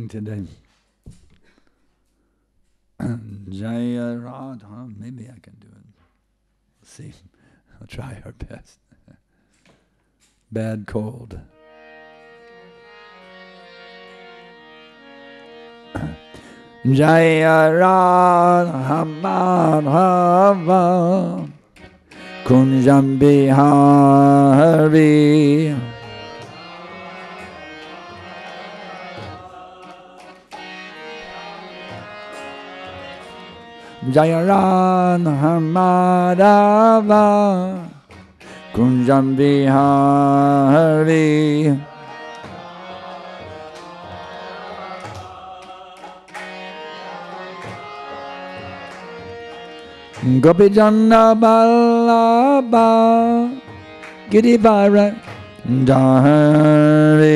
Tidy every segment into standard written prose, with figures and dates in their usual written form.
today. Jaya Radha, maybe I can do it. Let's see. I'll try our best. Bad cold. Jaya Radha Madhava Kunjam Bihari Jaya Radha Madhava Kunjam Bihari Gopijana Ballabha Girivara Dhari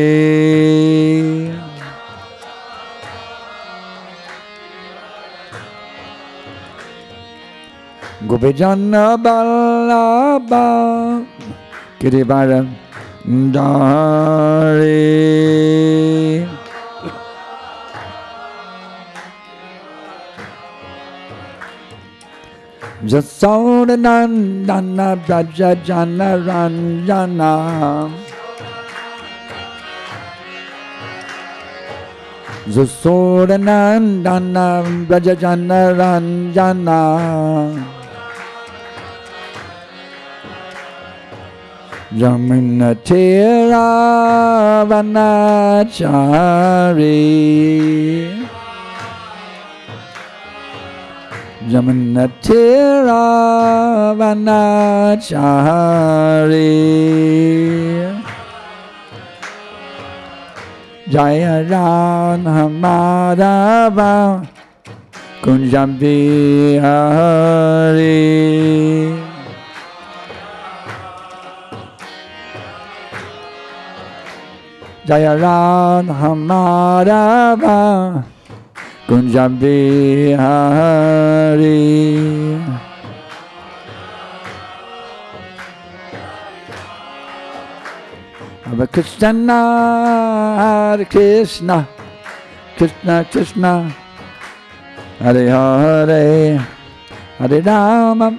Gopijana Ballabha Girivara Dhari Jasodanandana Brajajana Ranjana Jasodanandana Brajajana Ranjana Jaminatira Vanachari Jaminatira Vanachari Jaya Radha Madhava Kunjam Bihari Jaya Radha Madhava Kunjam Bihari Hare Krishna, Hare Krishna, Krishna Krishna, Hare Hare, Hare Rama,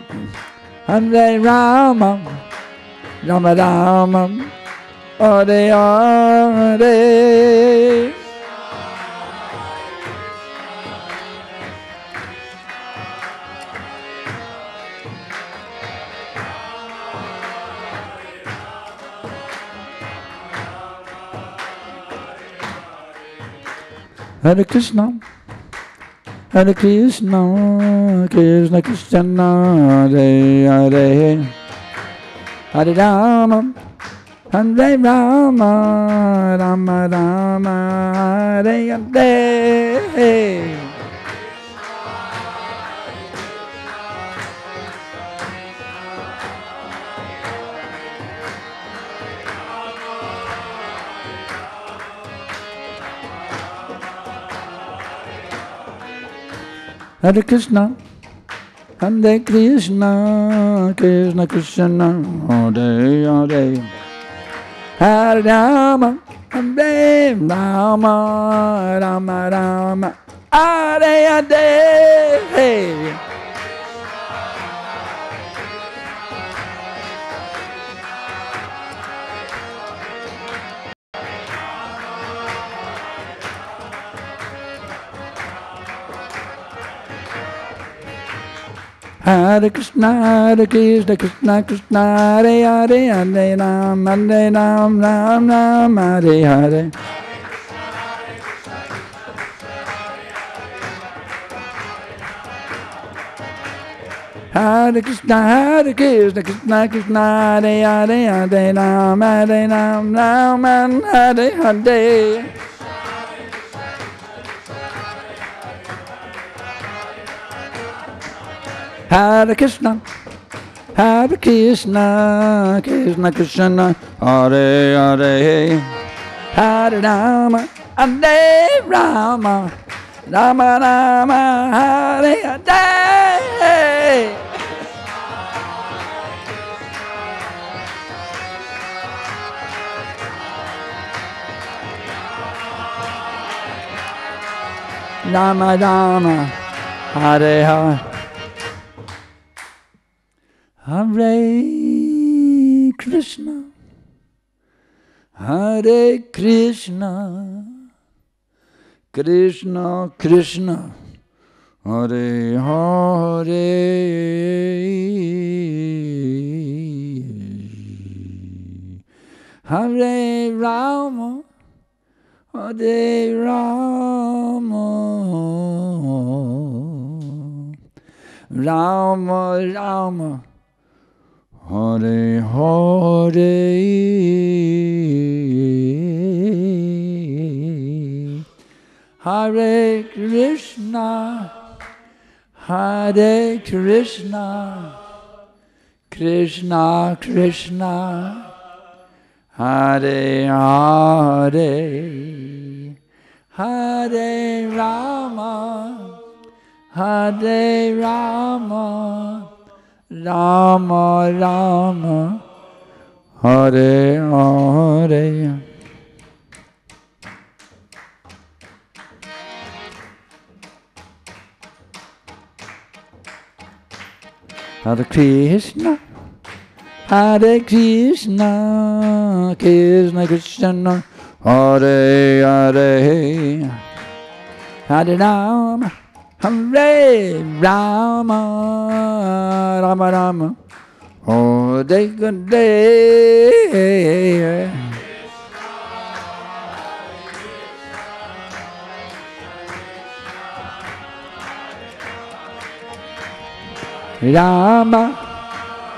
Hare Rama, Rama Rama, Hare Hare. Hare Krishna, Hare Krishna, Krishna Krishna, Hare Hare, Hare Rama, Hare Rama, Rama Rama, Hare Hare. Hare Krishna, Hare Krishna, Krishna Krishna, Hare Hare, Hare Rama, Hare Rama, Rama Rama, Hare Hare. Hare Krishna, Hare Krishna, Krishna Krishna, Hare Hare, Hare Ram, Ram Ram, Hare Hare. Hare Krishna, Hare Krishna, Krishna Krishna, Hare Hare, Hare Ram, Ram Hare Hare. Hare Krishna, Hare Krishna, Krishna Krishna, Hare Hare, Hare Rama, Hare Rama, Rama Rama, Hare Hare. Rama Rama, Hare Hare, Hare Krishna, Hare Krishna, Krishna Krishna, Hare Hare, Hare Rama, Hare Rama, Rama Rama, Hare Hare, Hare Krishna, Hare Krishna, Krishna Krishna, Hare Hare, Hare Rama, Hare Rama, Rama Rama, Hare Hare. Hare Krishna, Hare Krishna, Krishna Krishna, Hare Hare, Hare Rama, Hare Rama, Rama Rama, Hare Hare. Rama,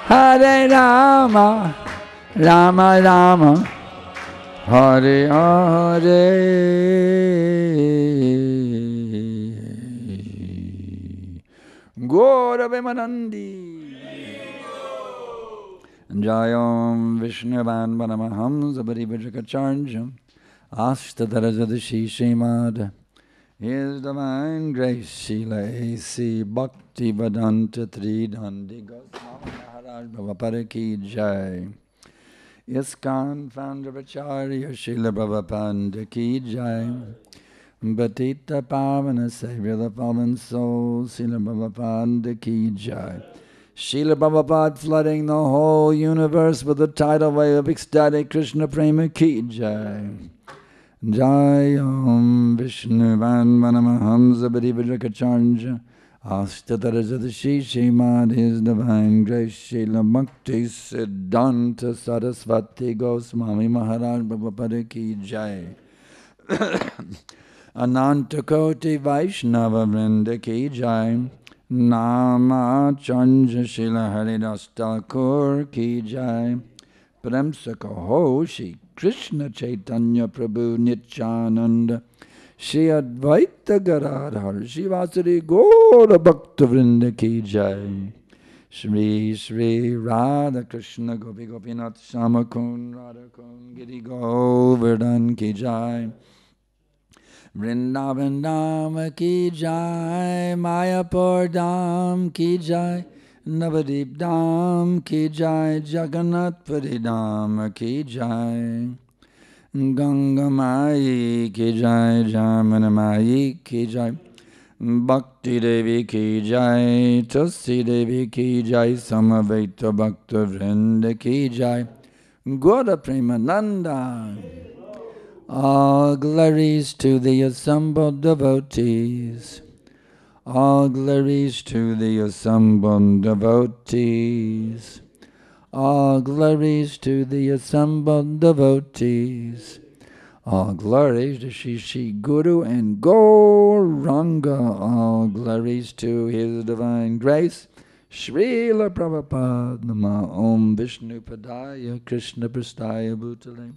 Hare Rama, Rama Rama, Hare Hare. Gaura Vimanandi. Jayam Vishnuvan Vanamaham Zabari Vajakacharjam Ashtadharajadashi Srimad. His Divine Grace Srila A.C. Bhakti Vedanta Tridandi Goswami Maharaj Prabhupada Ki Jai. ISKCON Founder Acharya Srila Prabhupada Ki Jai. Bhatita Pavana Savior the Fallen Soul Srila Prabhupada Ki Jai. Srila Prabhupada flooding the whole universe with the tidal wave of ecstatic Krishna Prema Ki Jai. Jayam Vishnuvan Vanamaham Zabari Vajakacharja Ashtadarajadashi Shrimad His Divine Grace Srila Bhakti Siddhanta Sarasvati Goswami Maharaj Prabhupada Ki Jai. Ananta Koti Vaishnava Vrinda Ki Jai. Nama Chanja Srila Haridas Thakur Ki Jai. Premsaka Ho Shri Krishna Chaitanya Prabhu Nityananda Shri Advaita Garadhar Shivasari Gaura Bhakta Vrinda Ki Jai. Shri Shri Radha Krishna Gopi Gopinath Shamakun Radha Kun Giri Govardhan Ki Jai. Vrindavan Dham Ki Jai. Mayapur Dham Ki Jai. Navadip Dham Ki Jai. Jagannath Puri Dham Ki Jai. Ganga Mai Ki Jai. Jamana Mai Ki Jai. Bhakti Devi Ki Jai. Tulsi Devi Ki Jai. Samaveta Bhakta Vrinda Ki Jai. Gaura Premananda. All glories to the assembled devotees. All glories to the assembled devotees. All glories to the assembled devotees. All glories to Shri Guru and Gauranga. All glories to His Divine Grace. Srila Prabhupada Nama Om Vishnu Padaya Krishna Prastaya Bhutale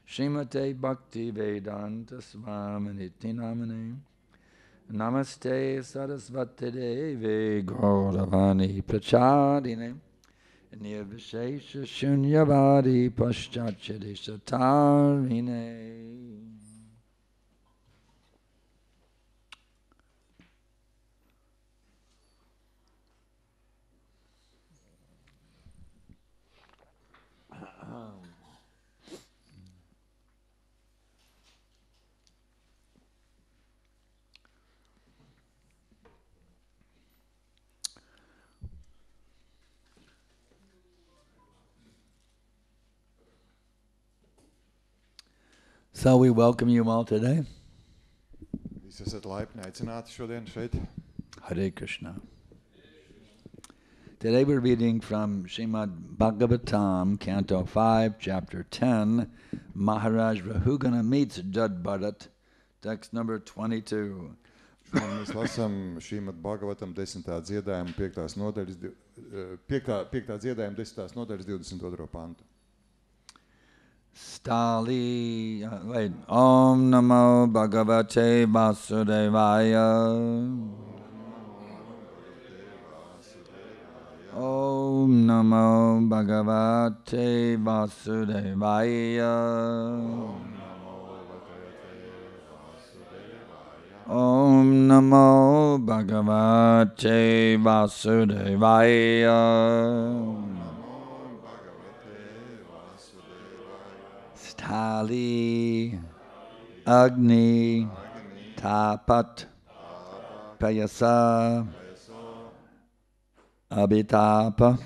Srimate Bhakti Vedanta Swaminiti Namane. Namaste Sarasvati Devi Gauravani Prachadine Nirvishesha Shunyavadi Paschachadisha Tarine. So we welcome you all today. Visi esat laipni aicināti šodien šeit. Hare Krishna. Today we're reading from Srimad Bhagavatam, Canto 5, Chapter 10, Maharaj Rahugana meets Jad Bharat, text number 22. Mēs lasām Šrimad Bhagavatam 10. dziedājumu 5. nodaļas, 5. dziedājumu 10. nodaļas 22. pantu. Stali, wait, Om Namo Bhagavate Vasudevaya. Om Namo Bhagavate Vasudevaya. Om Namo Bhagavate Vasudevaya. Stali Agni Tapat Payasa Abhitapa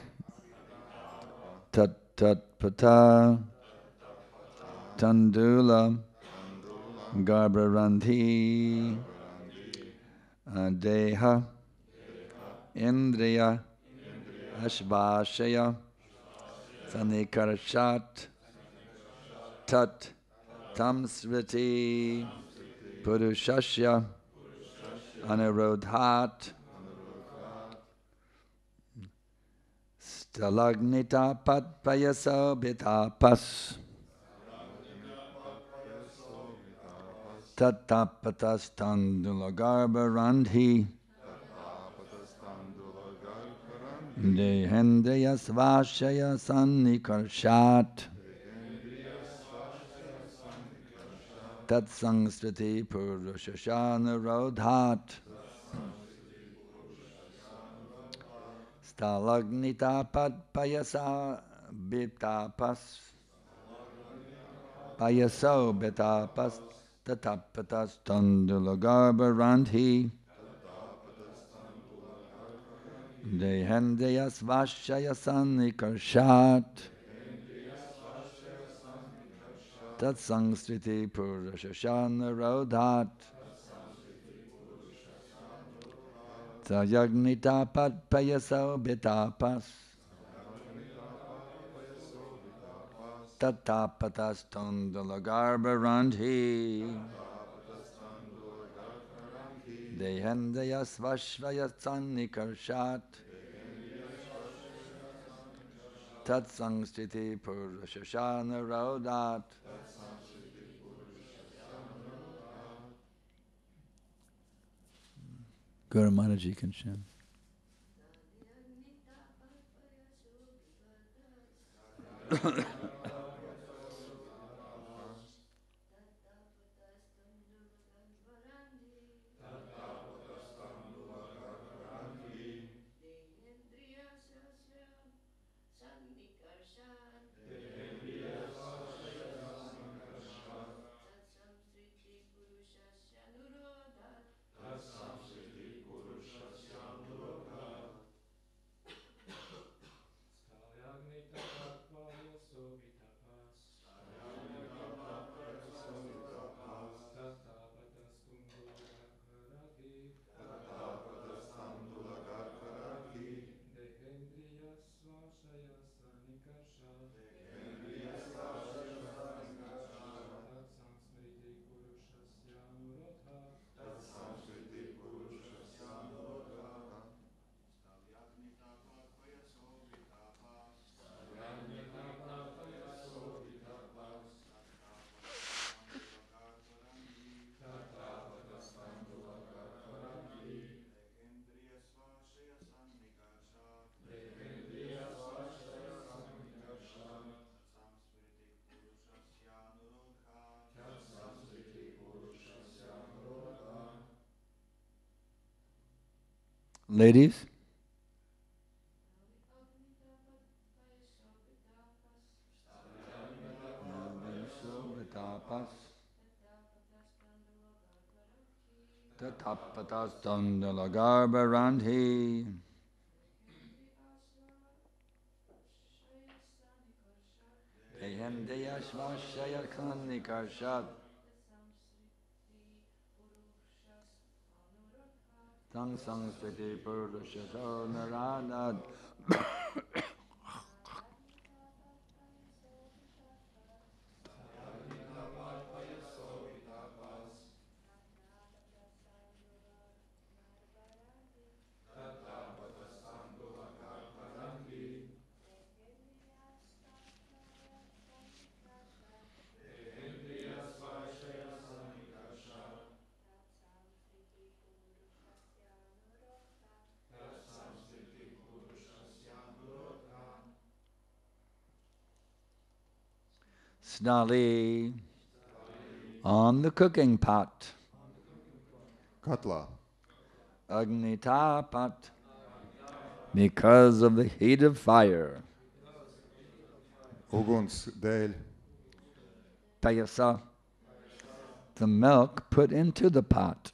Tat Tat Pata Tandula Garbharanthi Deha Indriya Ashvashaya Sanikarshat Tat Tam Smriti Purushasya Anirodhat Stalagnita Pat Payasa Bitapas Tatapatas Tandulagarbha Randhi Dehendriya Svashaya Sanikarshat Tat Sangskriti Purushashana Rodhat Stalagnita Pat Payasa Bitapas Payaso Bitapas Tatapatas Tandulagarbha Randhi Dehendriya Svashaya Sanikarshat Tat Sangskriti Purushashana Rodhat Sayagnita Pat Payaso Bitapas Tatapatas Tandulagarbha Randhi Dehendriya Svashaya Sanikarshat Tat Sangskriti Purushashana Rodhat. Guru Maharaji can chant. Ladies? Tatapatas Tandulagarbha Randhi Indriyashvashaya Sankarshan Tang Sangskriti Purushato Narada Snali on the cooking pot. Katlā. Agnita pot. Because of the heat of fire. Uguns dēļ. Payasa. The milk put into the pot.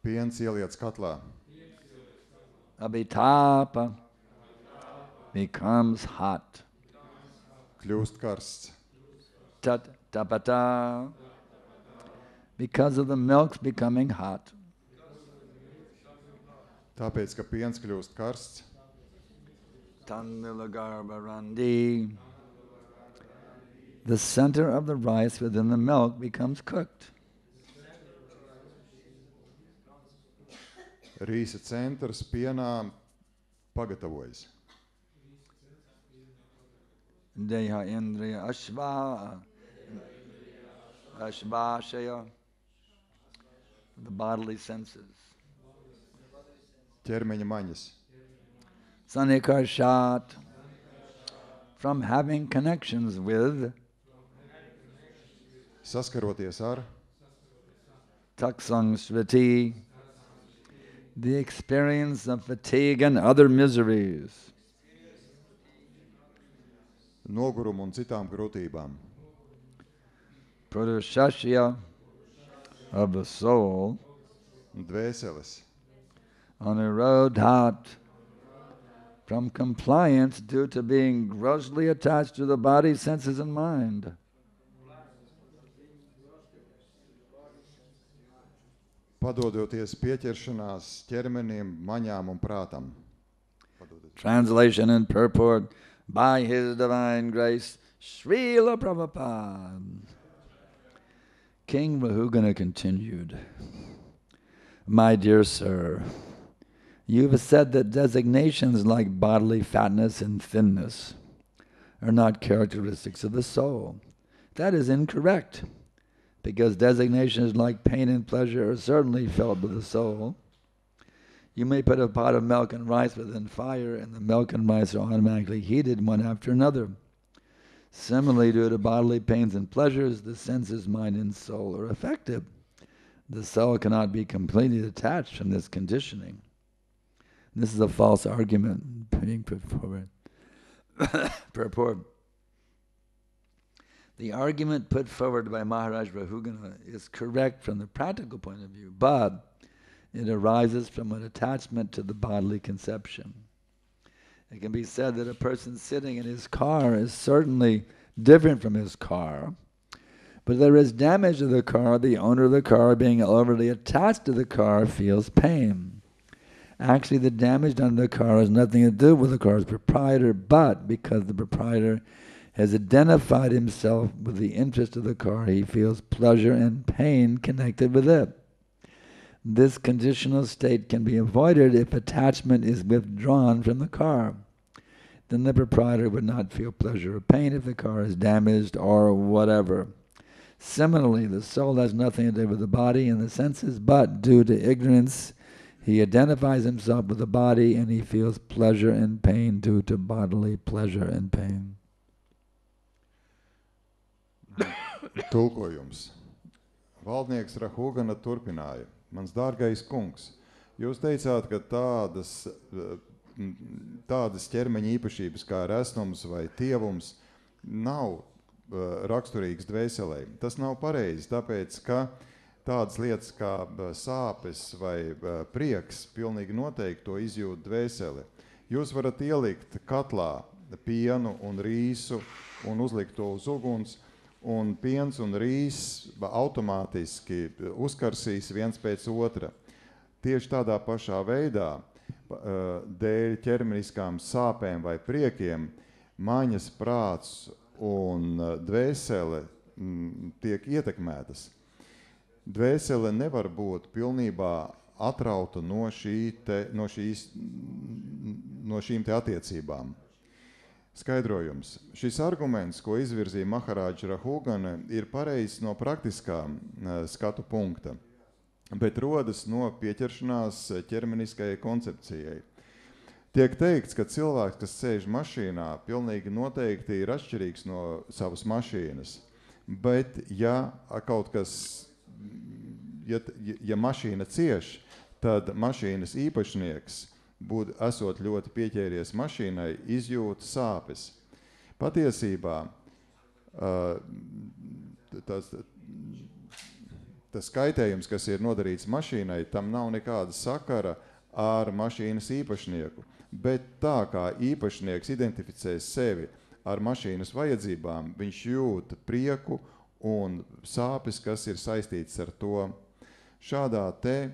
Piens ieliets katlā. Abhitapa becomes hot. Kļūst karsts. Tat tapata. Because of the milk's becoming hot. Tāpēc, ka piens kļūst karsts. Tandilagarbarandi. The center of the rice within the milk becomes cooked. Rīsa centrs pienā pagatavojas. Deha indriya ashvashaya. The bodily senses. Ķermeņa maņas. Sankarshat. From having connections with. Saskaroties ar. Taksangsvriti. The experience of fatigue and other miseries. Nogurumu un citām grūtībām. Purushashya of the soul. Dvēseles. Anurodhat. From compliance due to being grossly attached to the body, senses, and mind. Padodoties pieķeršanās ķermenim, maņām un prātam. Translation and purport by His Divine Grace, Srila Prabhupada. King Rahugana continued, My dear sir, you have said that designations like bodily fatness and thinness are not characteristics of the soul. That is incorrect, because designations like pain and pleasure are certainly felt by the soul. You may put a pot of milk and rice within fire, and the milk and rice are automatically heated one after another. Similarly, due to bodily pains and pleasures, the senses, mind, and soul are affected. The soul cannot be completely detached from this conditioning. This is a false argument being put forward. Purport. The argument put forward by Maharaj Rahugana is correct from the practical point of view, but it arises from an attachment to the bodily conception. It can be said that a person sitting in his car is certainly different from his car, but if there is damage to the car, the owner of the car, being overly attached to the car, feels pain. Actually, the damage done to the car has nothing to do with the car's proprietor, but because the proprietor has identified himself with the interest of the car, he feels pleasure and pain connected with it. This conditional state can be avoided if attachment is withdrawn from the car. Then the proprietor would not feel pleasure or pain if the car is damaged or whatever. Similarly, the soul has nothing to do with the body and the senses, but due to ignorance, he identifies himself with the body and he feels pleasure and pain due to bodily pleasure and pain. Tulkojums. Valdnieks Rahugana turpināja. Mans dārgais kungs, jūs teicāt, ka tādas ķermeņa īpašības kā resnums vai tievums nav raksturīgas dvēselē. Tas nav pareizi, tāpēc, ka tādas lietas kā sāpes vai prieks pilnīgi noteikti to izjūt dvēsele. Jūs varat ielikt katlā pienu un rīsu un uzlikt to uz uguns, un piens un rīs automātiski uzkarsīs viens pēc otra. Tieši tādā pašā veidā, dēļ ķermeniskām sāpēm vai priekiem, maņas, prāts un dvēsele tiek ietekmētas. Dvēsele nevar būt pilnībā atrauta no šīm te attiecībām. Skaidrojums. Šis arguments, ko izvirzīja Mahārādža Rahugana, ir pareizs no praktiskā skatu punkta, bet rodas no pieķeršanās ķermeniskajai koncepcijai. Tiek teikts, ka cilvēks, kas sēž mašīnā, pilnīgi noteikti ir atšķirīgs no savas mašīnas, bet ja kaut kas, ja mašīna cieš, tad mašīnas īpašnieks, esot ļoti pieķēries mašīnai, izjūt sāpes. Patiesībā tas kaitējums, kas ir nodarīts mašīnai, tam nav nekāda sakara ar mašīnas īpašnieku. Bet tā kā īpašnieks identificē sevi ar mašīnas vajadzībām, viņš jūt prieku un sāpes, kas ir saistīts ar to. Šādā te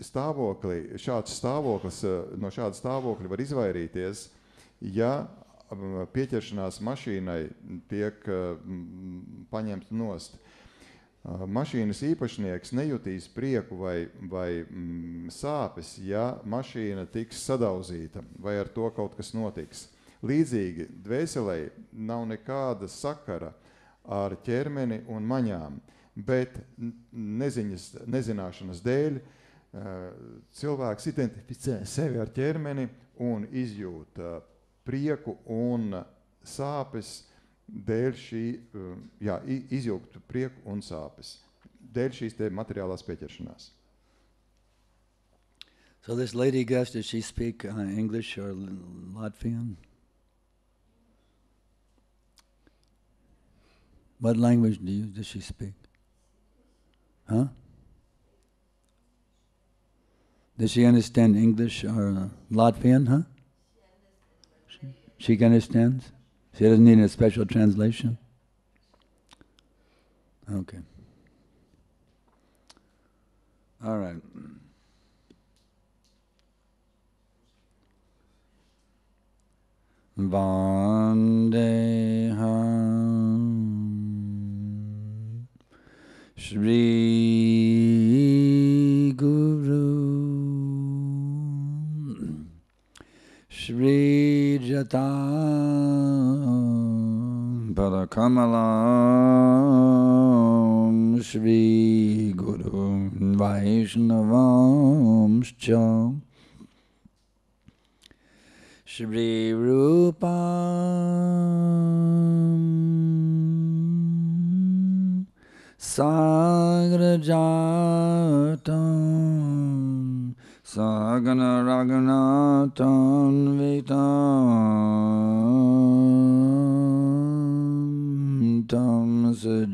stāvoklī, no šāda stāvokļa var izvairīties, ja pieķeršanās mašīnai tiek paņemta nost. Mašīnas īpašnieks nejutīs prieku vai sāpes, ja mašīna tiks sadauzīta vai ar to kaut kas notiks. Līdzīgi dvēselei nav nekāda sakara ar ķermeni un maņām, bet nezināšanas dēļ cilvēks identificē sevi ar ķermeni un izjūt prieku un sāpes dēļ izjūt prieku un sāpes dēļ šīs te materiālās pieķeršanās. So this lady guest, does she speak English or Latvian? What language does she speak? Huh? Does she understand English or Latvian, huh? She understands? She doesn't need a special translation? Okay. All right. Vandeham Shri Guru Shri Jatam Padakamalam Shri Guru Vaishnavam Shcha Shri Rupam Sagrajatam Sagana Raghunathan Vitam Tam Sajivam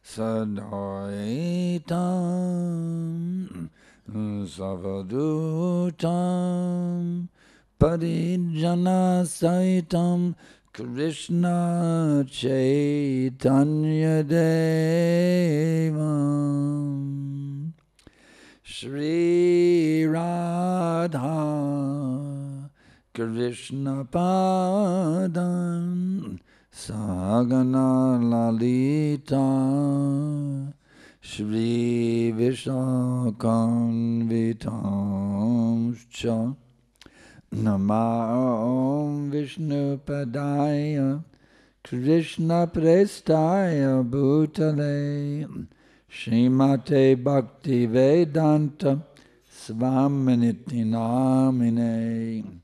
Sadaitam Savadutam Parijana Saitam Krishna Chaitanya Devam Shri Radha Krishna Padam Sagana Lalita Shri Vishakam Vitam Cha Namah Vishnu Padaya Krishna Prestaya Bhutale Srimate Bhakti Vedanta Svaminiti Namine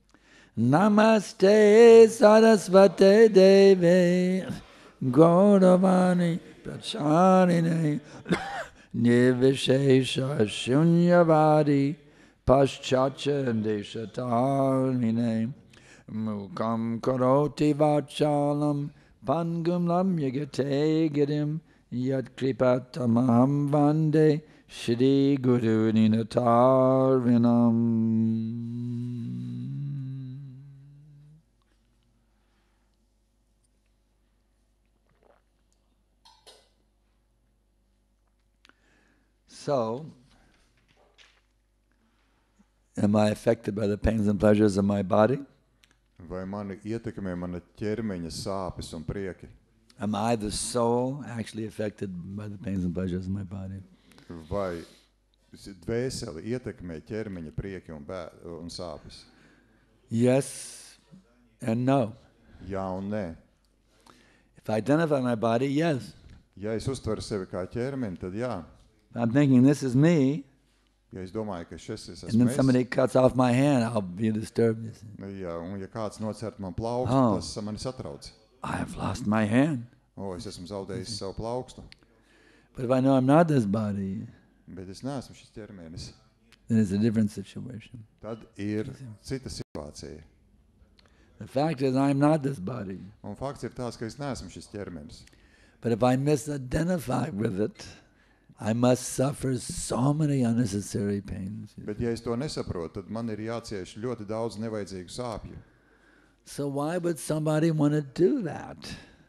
Namaste Sarasvate Deve Gauravani Pracharine Nirvishesha Shunyavadi Paschatcha Deshatarine Mukam Karoti Vachalam Pangum Lam Yagate Girim Yat Kripatamaham Vande Shri Guru Ninatarvinam. So, am I affected by the pains and pleasures of my body? Vai mani ietekmē mana ķermeņa sāpes un prieki? Am I, the soul, actually affected by the pains and pleasures of my body? Vai dvēseli ietekmē ķermeņa prieki un sāpes? Yes and no. Jā un nē. If I identify my body, yes. Ja es uztveru sevi kā ķermeni, tad jā. If I'm thinking this is me, Ja es domāju, ka šis and esmu then somebody cuts off my hand, I'll be disturbed. ja, un ja kāds nocert man plaukstu, Oh. tas mani satrauc. I've lost my hand. Es esmu zaudējis savu plaukstu. But if I know I'm not this body, Bet es neesmu šis ķermenis. then it's a different situation. Tad ir cita situācija. The fact is I'm not this body. Un fakts ir tāds, ka es neesmu šis ķermenis. But if I misidentify with it, I must suffer so many unnecessary pains. Bet ja es to nesaprotu, tad man ir jācieš ļoti daudz nevajadzīgu sāpju. So why would somebody want to do that?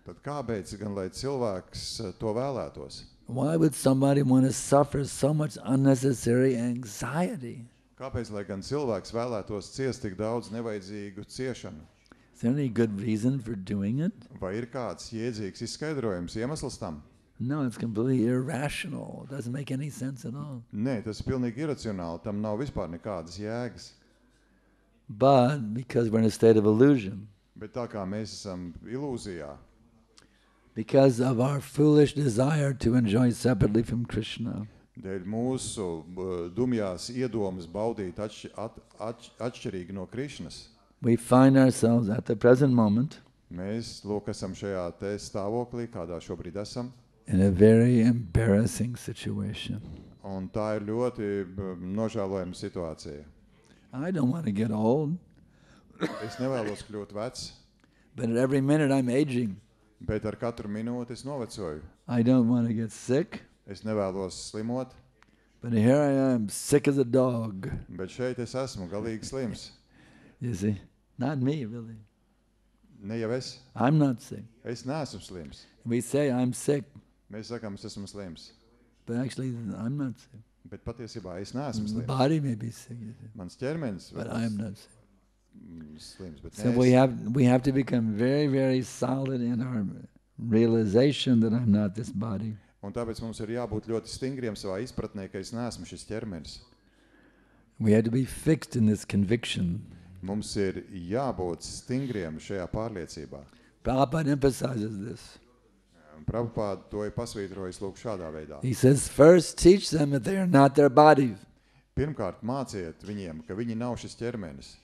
Tad kāpēc gan, lai cilvēks to vēlētos? Why would somebody want to suffer so much unnecessary anxiety? Kāpēc, lai gan cilvēks vēlētos ciest tik daudz nevajadzīgu ciešanu? Is there any good reason for doing it? Vai ir kāds jēdzīgs izskaidrojums, iemesls tam? No, it's completely irrational. It doesn't make any sense at all. Nē, tas ir pilnīgi iracionāli, tam nav vispār nekādas jēgas. But because we're in a state of illusion, Bet tā kā mēs esam ilūzijā, because of our foolish desire to enjoy separately from Krishna, dēļ mūsu dumjās iedomas baudīt atšķirīgi no Krišnas, we find ourselves at the present moment mēs, lūk, esam šajā te stāvoklī, kādā šobrīd esam, in a very embarrassing situation. un tā ir ļoti nožēlojama situācija. I don't want to get old, Es nevēlos kļūt vecs, but at every minute I'm aging. bet ar katru minūti es novecoju. I don't want to get sick, Es nevēlos slimot, but here I am, sick as a dog. bet šeit es esmu galīgi slims. You see, not me really. Ne jau es. I'm not sick. Es neesmu slims. We say I'm sick, Mēs sakām, es esmu slims. but actually I'm not sick. Bet patiesībā es neesmu The slims. body may be sick, you see, Mans ķermenis but I am not sick. Slims, bet So ne we have to become very, very solid in our realization that I'm not this body. Un tāpēc mums ir jābūt ļoti stingriem savā izpratnē, ka es neesmu šis ķermenis. We have to be fixed in this conviction. Mums ir jābūt stingriem šajā pārliecībā. Prabhupada emphasizes this. Prabhupāda to ir pasvītrojis lūk šādā veidā. He says, first teach them that they are not their bodies. Pirmkārt, māciet viņiem, ka viņi nav šis ķermenis.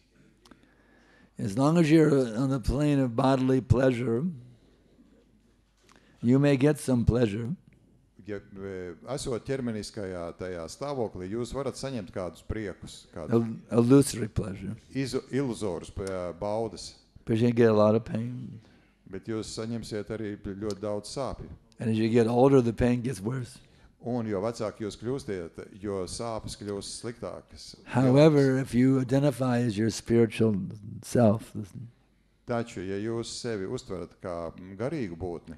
As long as you're on the plane of bodily pleasure, you may get some pleasure. Ja esot ķermeniskajā tajā stāvoklī, jūs varat saņemt kādus priekus, kādus Illusory pleasure. iluzorus baudas, But you get a lot of pain. bet jūs saņemsiet arī ļoti daudz sāpju. And as you get older, the pain gets worse. Un jo vecāki jūs kļūstiet, jo sāpes kļūst sliktākas. However, if you identify as your spiritual self, Taču, ja jūs sevi uztverat kā garīgu būtni,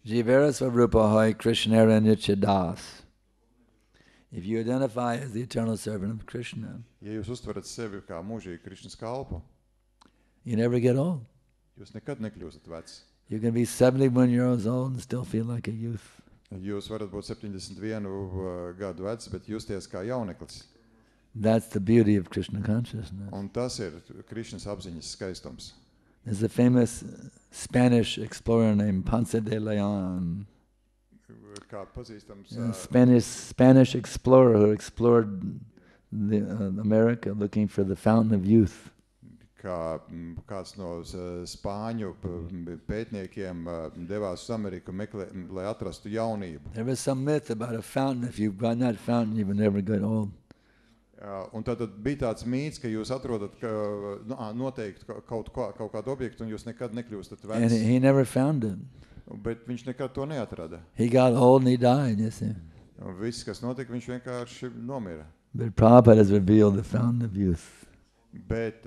Jivera Svarupa Hoy Krishnera Nityadas. If you identify as the eternal servant of Krishna, ja jūs uztverat sevi kā mūžīgu Krišnas kalpu, you never get old. jūs nekad nekļūstat vecs. You can be 71 years old and still feel like a youth. Jūs varat būt 71 gadu vecs, bet justies kā jauneklis. That's the beauty of Krishna consciousness. Un tas ir Krišnas apziņas skaistums. There's a famous Spanish explorer named Ponce de Leon. Kā pazīstams, Spanish explorer who explored America looking for the fountain of youth. kā kāds no spāņu pētniekiem devās uz Ameriku, lai atrastu jaunību. There was some myth about a fountain. If you've gotten that fountain, you will never get old. Un tad bija tāds mīts, ka jūs atrodat noteikti kaut kādu objektu un jūs nekad nekļūstat And vecs. he never found it. Bet viņš nekad to neatrada. He got old and he died, you see. Un viss, kas notika, viņš vienkārši nomira. But Prabhupada has revealed the fountain of youth. Bet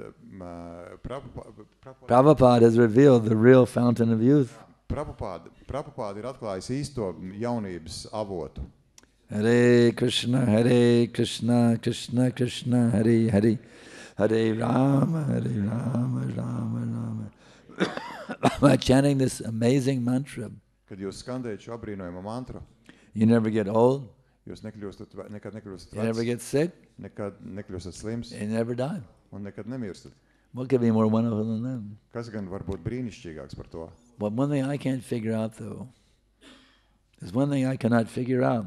Prabhupada has revealed the real fountain of youth. Prabhupada ir atklājis īsto jaunības avotu. Hare Krishna, Krishna Krishna, Hare Hare, Hare Rama, Rama Rama. By chanting this amazing mantra, Kad jūs skandējat šo abrīnojumu mantru, you never get old, jūs nekad nekļūstat you never vecs, get sick, nekad nekļūstat slims and you never die. un nekad nemirstat. What could be more wonderful than that? Kas gan var būt brīnišķīgāks par to? But one thing I can't figure out, though, there's one thing I cannot figure out.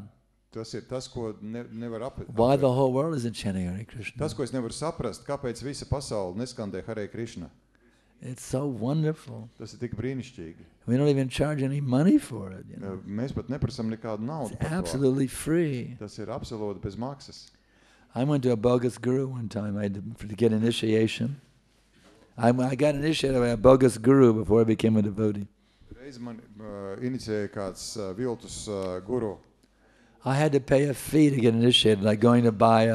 Tas ir tas, ko nevar Why the whole world isn't chanting Hare Krishna? Tas, ko es nevaru saprast, kāpēc visa pasaule neskandē Hare Krishna. It's so wonderful. Tas ir tik brīnišķīgi. We don't even charge any money for it. You know? Mēs pat neprasam nekādu naudu It's par to. absolutely free. Tas ir absolūti bez maksas. I went to a bogus guru one time to get initiation. I got initiated by a bogus guru before I became a devotee. Reiz man inicijēja kāds viltus guru. I had to pay a fee to get initiated, like going to buy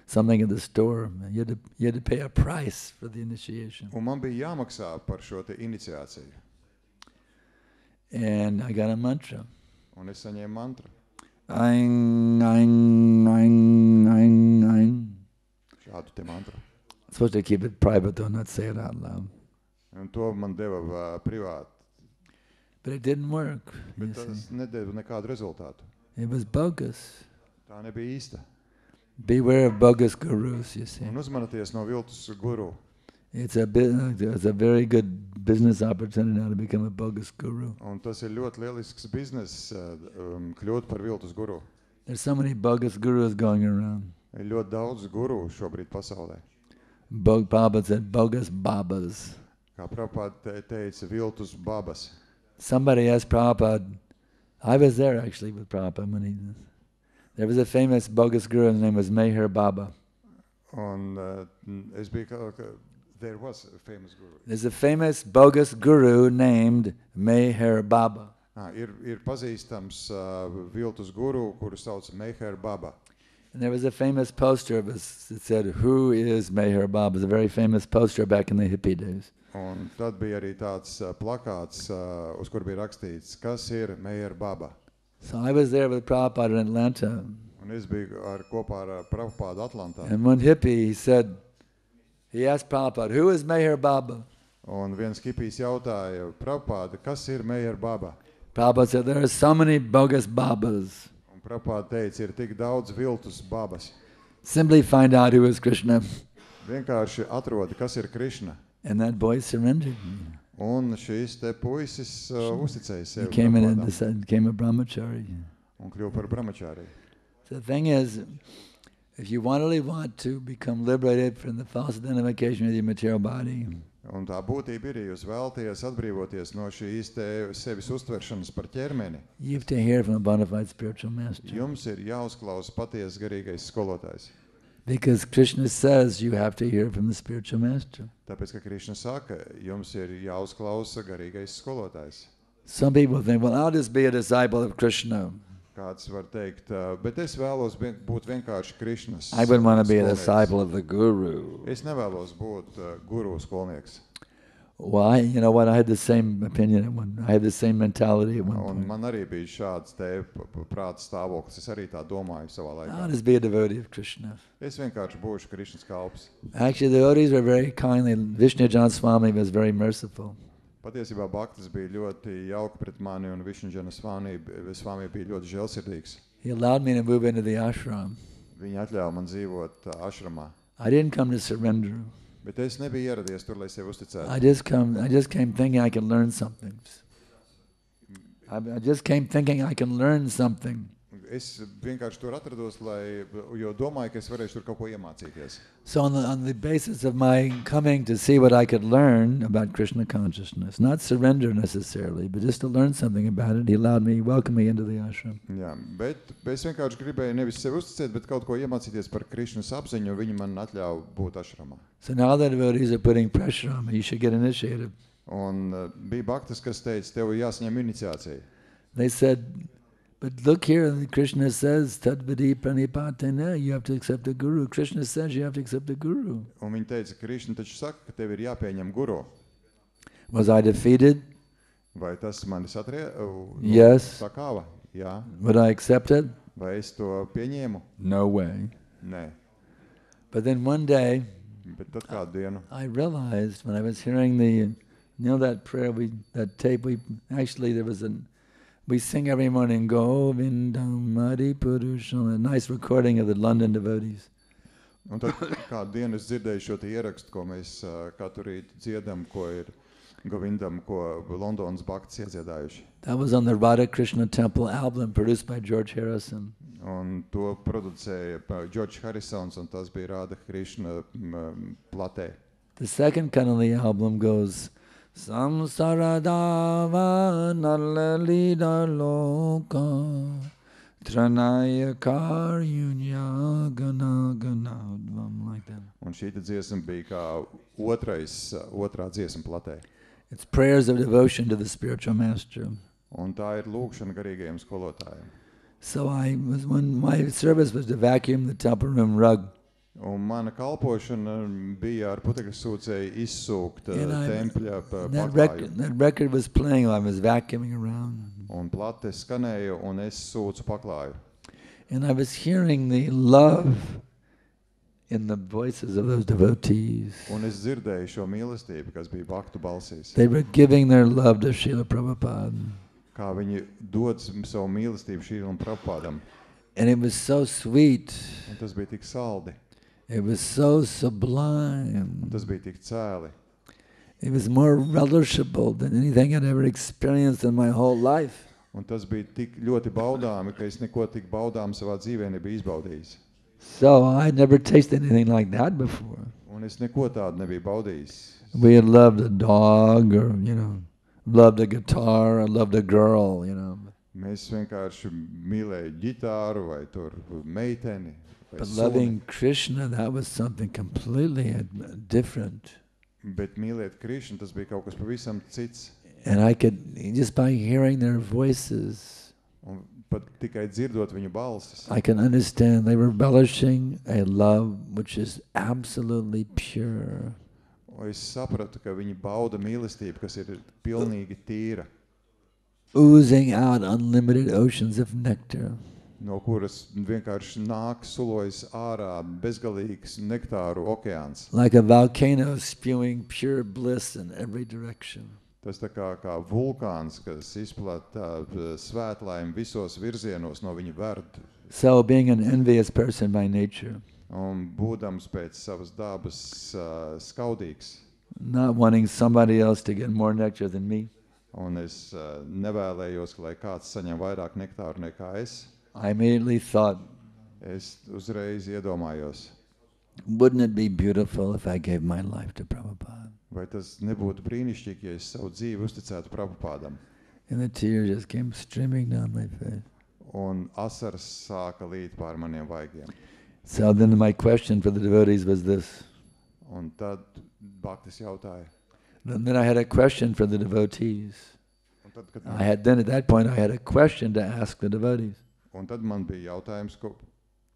something at the store. You had to pay a price for the initiation. Un man bija jāmaksā par šo te iniciāciju. And I got a mantra. Un es saņēmu mantru. Aing, aing, aing, aing, aing. Šādu te mantru. I'm supposed to keep it private, though, not say it out loud. Un to man deva privāti. But it didn't work. Bet tas nedeva nekādu rezultātu. It was bogus. Tā nebija īsta. Beware of bogus gurus, you see. Un uzmanieties no viltus guru. It's a very good business opportunity now to become a bogus guru. Un tas ir ļoti lielisks biznes kļūt par viltus guru. There's so many bogus gurus going around. Ir ļoti daudz guru šobrīd pasaulē. Prabhupada said bogus babas. Kā Prabhupada teica, viltus babas. Somebody asked Prabhupada, I was there actually with Prabhupada when there was a famous bogus guru, his name was Meher Baba. Un es biju, there was a famous guru. There's a famous bogus guru named Meher Baba. Ir pazīstams viltus guru, kuru sauc Meher Baba. And there was a famous poster that said, "Who is Meher Baba?" It was a very famous poster back in the hippie days. Un tad bija arī tāds plakāts, uz kur bija rakstīts, kas ir Meher Baba. So I was there with Prabhupada in Atlanta. Un es biju kopā ar Prabhupada Atlantā. And one hippie, he asked Prabhupada, "Who is Meher Baba?" Un viens hipijs jautāja Prabhupada, kas ir Meher Baba? Prabhupada said, "There are so many bogus babas. Un Prabhupada teica, ir tik daudz viltus babas. Simply find out who is Krishna." Vienkārši atrodi, kas ir Krišna. And that boy surrendered. Un šīs te puisis uzticēja sevi. He came in and became a brahmachari. Un kļuva par brahmachari. So the thing is, if you really want to become liberated from the false identification with your material body, Un tā būtība ir, ja jūs vēlaties atbrīvoties no šīs te sevis uztveršanas par ķermeni, you have to hear from a bona fide spiritual master. jums ir jāuzklausa patiesi garīgais skolotājs. Because Krishna says you have to hear from the spiritual master. Tāpēc, ka Krišna saka, jums ir jāuzklausa garīgais skolotājs. Some people think, well, I'll just be a disciple of Krishna. Kāds var teikt, bet es vēlos būt vienkārši Krišnas I wouldn't want to be a skolnieks. disciple of the Guru. Es nevēlos būt guru skolnieks. Well, I had the same opinion I had the same mentality at one Un point. man arī bija šāds te prāta stāvoklis. Es arī tā domāju savā I'll laikā. just be a devotee of Krishna. Es vienkārši būšu Krišnas kalps. Actually, the devotees were very kindly. Vishnujan Swami was very merciful. Patiesībā Bhaktis bija ļoti jauki pret mani, un Višņuģena Svami bija ļoti žēlsirdīgs. He allowed me to move into the ashram. Viņi atļāva man dzīvot ašramā. I didn't come to surrender. Bet es nebiju ieradies tur, lai sevi uzticētu. I just came thinking I could learn something. I just came thinking I can learn something. Es vienkārši tur atrados, jo domāju, ka es varēšu tur kaut ko iemācīties. So on the basis of my coming to see what I could learn about Krishna consciousness, not surrender necessarily, but just to learn something about it, he welcomed me into the ashram. Jā, bet es vienkārši gribēju nevis sevi uzticēt, bet kaut ko iemācīties par Krišnas apziņu, un viņi man atļāva būt ašramā. So now the devotees are putting pressure on me. You should get initiated. Un bija Bhaktis, kas teica, tev jāsaņem iniciācija. They said, But look here, Krishna says, Tadvadi pranipatena, you have to accept the Guru. Krishna says you have to accept the Guru. Un viņi teica, Krišna taču saka, ka tev ir jāpieņem guru. Was I defeated? Vai tas mani Yes. sakāva? Jā. Would I accept it? Vai es to pieņēmu? No way. Nē. But then one day, Bet tad kādu dienu I realized when I was hearing that prayer, that tape, we sing every morning, Govindam Adipurusham, a nice recording of the London devotees. Un tad kādu dienu es dzirdēju šo te ierakstu, ko mēs katru rītu dziedam, ko ir Govindam, ko Londonas baktis iedziedājuši. That was on the Radha Krishna Temple album produced by George Harrison. Un to producēja George Harrisons, un tas bija Radha Krishna platē. The second cut on the album goes, Samsaradava nalalida loka tranaya karunya gana ganadvam, like that. Un šī dziesma bija kā otrā dziesma platē. It's prayers of devotion to the spiritual master. Un tā ir lūkšana garīgajiem skolotājiem. So when my service was to vacuum the temple room rug. Un mana kalpošana bija ar putekļu sūcēju izsūkt tempļa paklāju. That record was playing while I was vacuuming around. Un plate skanēja, un es sūcu paklāju. And I was hearing the love in the voices of those devotees. Un es dzirdēju šo mīlestību, kas bija baktu balsīs. They were giving their love to Srila Prabhupada. Kā viņi dod savu mīlestību Šrīlam Prabhupādam. And it was so sweet. Un tas bija tik saldi. It was so sublime. Un tas bija tik cēli. It was more relishable than anything I'd ever experienced in my whole life. Un tas bija tik ļoti baudāmi, ka es neko tik baudāmi savā dzīvē nebiju izbaudījis. So I'd never tasted anything like that before. Un es neko tādu nebiju baudījis. We had loved a dog or, loved a guitar or loved a girl, Mēs vienkārši mīlēju ģitāru vai tur meiteni. But loving Krishna, that was something completely different. Bet mīlēt Krišnu, tas bija kaut kas pavisam cits. And I could, just by hearing their voices, Un pat tikai dzirdot viņu balsis, I can understand they were relishing a love which is absolutely pure. es sapratu, ka viņi bauda mīlestību, kas ir pilnīgi tīra, Oozing out unlimited oceans of nectar. no kuras vienkārši nāk sulojas ārā bezgalīgs nektāru okeāns. Like a volcano spewing pure bliss in every direction. Tas tā kā vulkāns, kas izplata svētlaimi visos virzienos no viņa verd. So being an envious person by nature, Un būdams pēc savas dabas skaudīgs, not wanting somebody else to get more nectar than me, un es nevēlējos, lai kāds saņem vairāk nektāru nekā es, I immediately thought, es uzreiz iedomājos, wouldn't it be beautiful if I gave my life to Prabhupada? vai tas nebūtu brīnišķīgi, ja es savu dzīvi uzticētu Prabhupādam. And the tears just came streaming down my face. Un asaras sāka līt pār maniem vaigiem. So then my question for the devotees was this. Un tad Bhaktis jautāja. Then I had a question for the devotees. Un tad, At that point I had a question to ask the devotees. un tad man bija jautājums,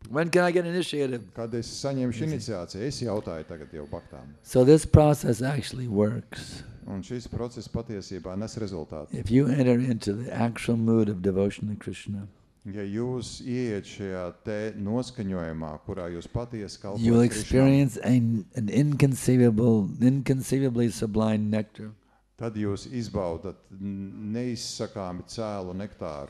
When can I get initiated? kad es saņemšu iniciāciju, es jautāju tagad jau Bhaktām. So this process actually works. Un šis process patiesībā nes rezultātu. If you enter into the actual mood of devotion to Krishna, Ja jūs ieiet šajā te noskaņojumā, kurā jūs patiesi you will kalpojat Krišnam, experience an inconceivably sublime nectar. tad jūs izbaudat neizsakāmi cēlu nektāru.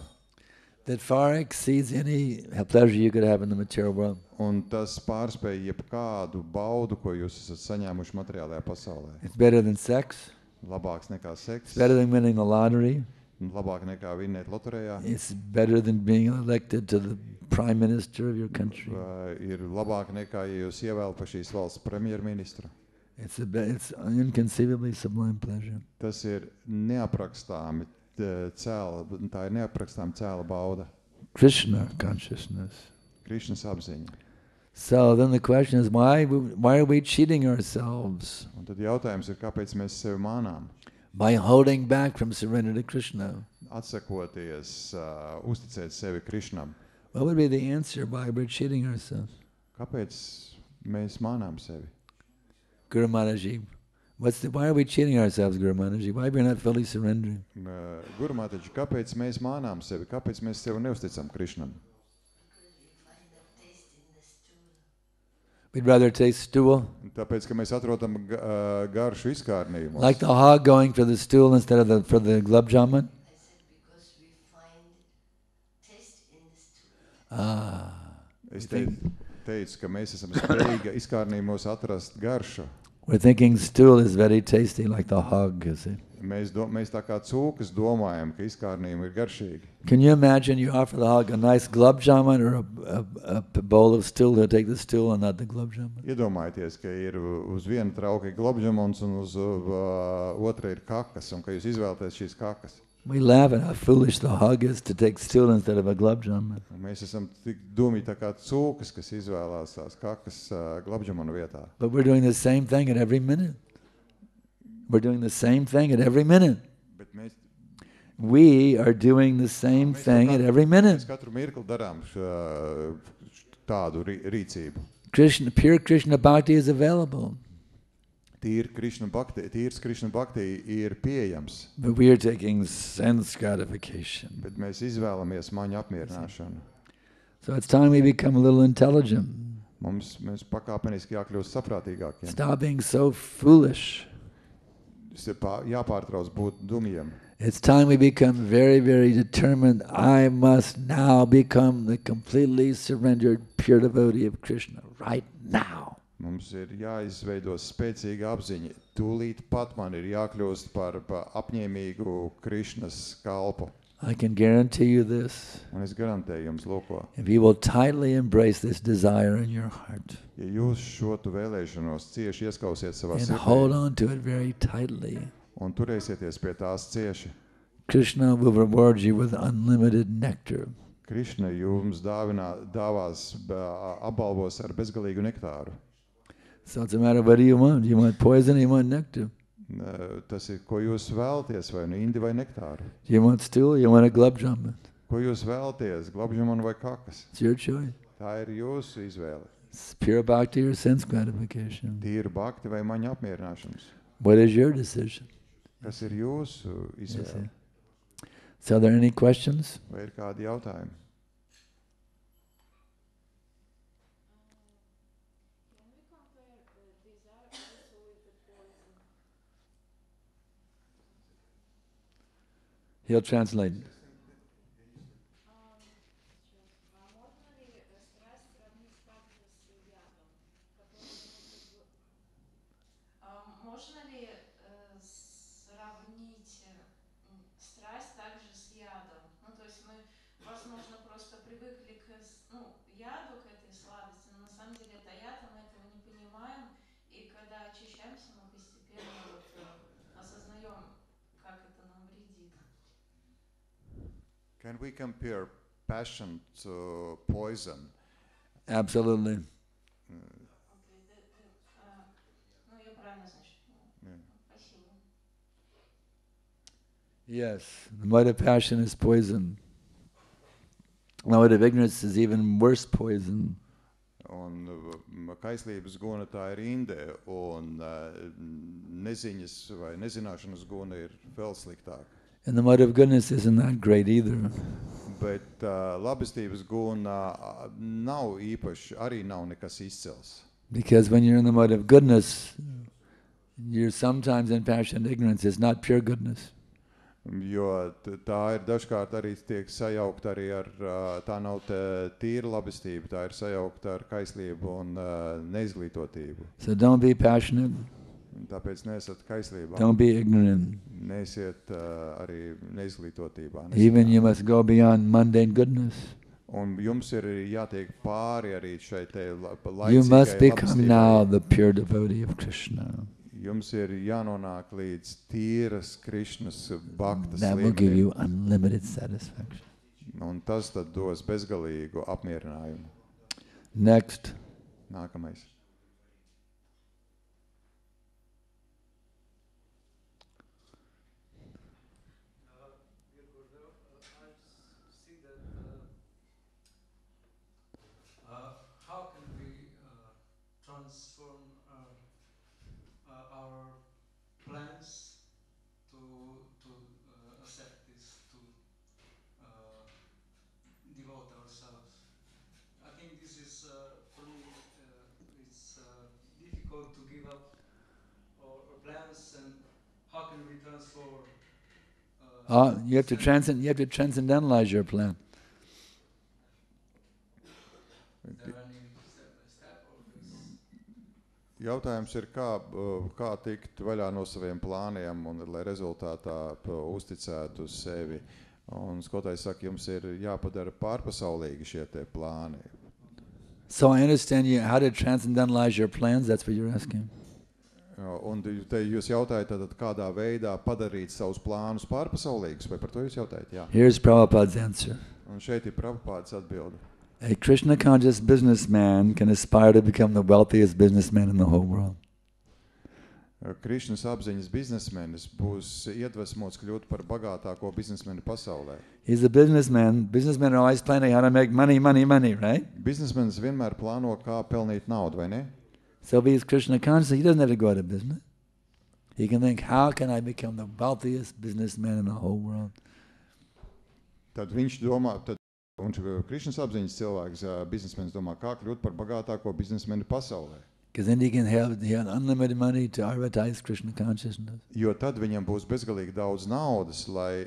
That far exceeds any pleasure you could have in the material world. Un tas pārspēj jebkādu baudu, ko jūs esat saņēmuši materiālajā pasaulē. It's better than sex. Labāks nekā It's seks, better than winning the lottery. labāk nekā vinnēt loterijā, It's better than being elected to the prime minister of your country. ir labāk nekā, ja jūs ievēl pa šīs valsts premjerministru. It's an inconceivably sublime pleasure. Tas ir neaprakstāmi cēla, tā ir neaprakstāmi cēla bauda. Krishna consciousness. Krišnas apziņa. So then the question is, why are we cheating ourselves Un tad jautājums ir, kāpēc mēs sevi mānām? by holding back from surrender to Krishna? atsakoties uzticēt sevi Krišnam. What would be the answer why we're cheating ourselves? Kāpēc mēs mānām sevi? Guru Maharaji, why are we cheating ourselves, Guru Maharaji? Why we're not fully surrendering? Guru Maharaji, kāpēc mēs mānām sevi? Kāpēc mēs sevi neuzticam Krišnam? We'd rather taste stool. Tāpēc, ka mēs atrodam garšu izkārnījumos. Like the hog going for the stool instead of for the gulab jamun? I said because we find taste in the stool. Es teicu, ka mēs esam spējīgi izkārnījumos atrast garšu. We're thinking stool is very tasty, like the hog, you see. Mēs tā kā cūkas domājam, ka izkārnījumi ir garšīgi. Can you imagine you offer the hog a nice gulab jamun or a bowl of stool? He'll take the stool and not the gulab jamun. Iedomājieties, ka ir uz vienu trauka gulab jamuns un uz otra ir kakas, un ka jūs izvēlaties šīs kakas. We laugh at how foolish the hog is to take stool instead of a gulab jamun. Mēs esam tik dumji tā kā cūkas, kas izvēlās tās kakas gulab jamunu vietā. But we're doing the same thing at every minute. We're doing the same thing at every minute. Bet mēs We are doing the same thing at every minute. Mēs katru mirkli darām tādu rīcību. Pure Krishna Bhakti is available. Tīrs Krishna Bhakti ir pieejams. But we are taking sense gratification. Bet mēs izvēlamies maņu apmierināšanu. So it's time we become a little intelligent. Mēs pakāpeniski jākļūst saprātīgākiem. Stop being so foolish. Jāpārtrauc būt dumjiem. It's time we become very, very determined. I must now become the completely surrendered pure devotee of Krishna right now. Mums ir jāizveido spēcīga apziņa. Tūlīt pat man ir jākļūst par apņēmīgu Krišnas kalpu. I can guarantee you this. Un es garantēju jums, lūko. If you will tightly embrace this desire in your heart Ja jūs šo tu vēlēšanos cieši ieskausiet savā and hold sirdī on to it very tightly, un turēsieties pie tās cieši, Krishna will reward you with unlimited nectar. Krišna jums dāvās apbalvos ar bezgalīgu nektāru. So it's a matter of what do you want? Do you want poison or you want nectar? Tas ir, ko jūs vēlaties, vai nu indi vai nektāru. Do you want stool or you want a gulab jamun? Ko jūs vēlaties, glabžamanu vai kakas? It's your choice. Tā ir jūsu izvēle. It's pure bhakti or sense gratification. Tīra bhakti vai maņa apmierināšanas. What is your decision? Kas ir jūsu izvēle? So are there any questions? Vai ir kādi jautājumi? He'll translate. Можно ли сравнить страсть также с ядом? Ну, то есть мы, возможно, просто привыкли к яду, к этой сладости, но на самом деле это яд, а мы этого не понимаем, и когда очищаемся, мы постепенно осознаем, как это нам вредит. Can we compare passion to poison? Absolutely. Я правильно, значит. Спасибо. Yes, the mud of passion is poison. The mud of ignorance is even worse poison. Un kaislības guna tā ir inde, un neziņas vai nezināšanas guna ir vēl sliktāk. And the mud of goodness isn't that great either. Bet labestības guna nav īpaši, arī nav nekas izcils. Because when you're in the mud of goodness, you're sometimes in passion and ignorance. It's not pure goodness. Jo tā ir dažkārt arī tiek sajaukta arī ar, tā nav tīra labestība, tā ir sajaukta ar kaislību un neizglītotību. So don't be passionate. Tāpēc neesat kaislībā. Don't be ignorant. Neesiet arī neizglītotībā. Even you must go beyond mundane goodness. Un jums ir jātiek pāri arī šai te laicīgai You must become labestībai. now the pure devotee of Krishna. Jums ir jānonāk līdz tīras Krišnas bhaktas That will give līmenim. you unlimited satisfaction. Un tas tad dos bezgalīgu apmierinājumu. Next. Nākamais. people to give up our plans, and how can we transform? You have to transcendentalize your plan. Is there any step by step or this? Jautājums ir, kā tikt vaļā no saviem plāniem un lai rezultātā uzticētu sevi. Un skotājs saka, jums ir jāpadara pārpasaulīgi šie te plāni. So I understand how to transcendentalize your plans, that's what you're asking. Un te jūs jautājat, tad kādā veidā padarīt savus plānus pārpasaulīgus, vai par to jūs jautājat? Jā. Here's Prabhupada's answer. Un šeit ir Prabhupādas atbilde. A Krishna conscious businessman can aspire to become the wealthiest businessman in the whole world. Krišnas apziņas biznesmenis būs iedvesmots kļūt par bagātāko biznesmeni pasaulē. He's a businessman. Businessmen are always planning how to make money, right? Biznesmenis vienmēr plāno, kā pelnīt naudu, vai ne? So if he's Krishna conscious, he doesn't have to go out of business. He can think, how can I become the wealthiest businessman in the whole world? Tad viņš domā, un Krišnas apziņas cilvēks, biznesmenis domā, kā kļūt par bagātāko biznesmeni pasaulē. Because then he can have unlimited money to advertise Krishna consciousness. Jo tad viņam būs bezgalīgi daudz naudas, lai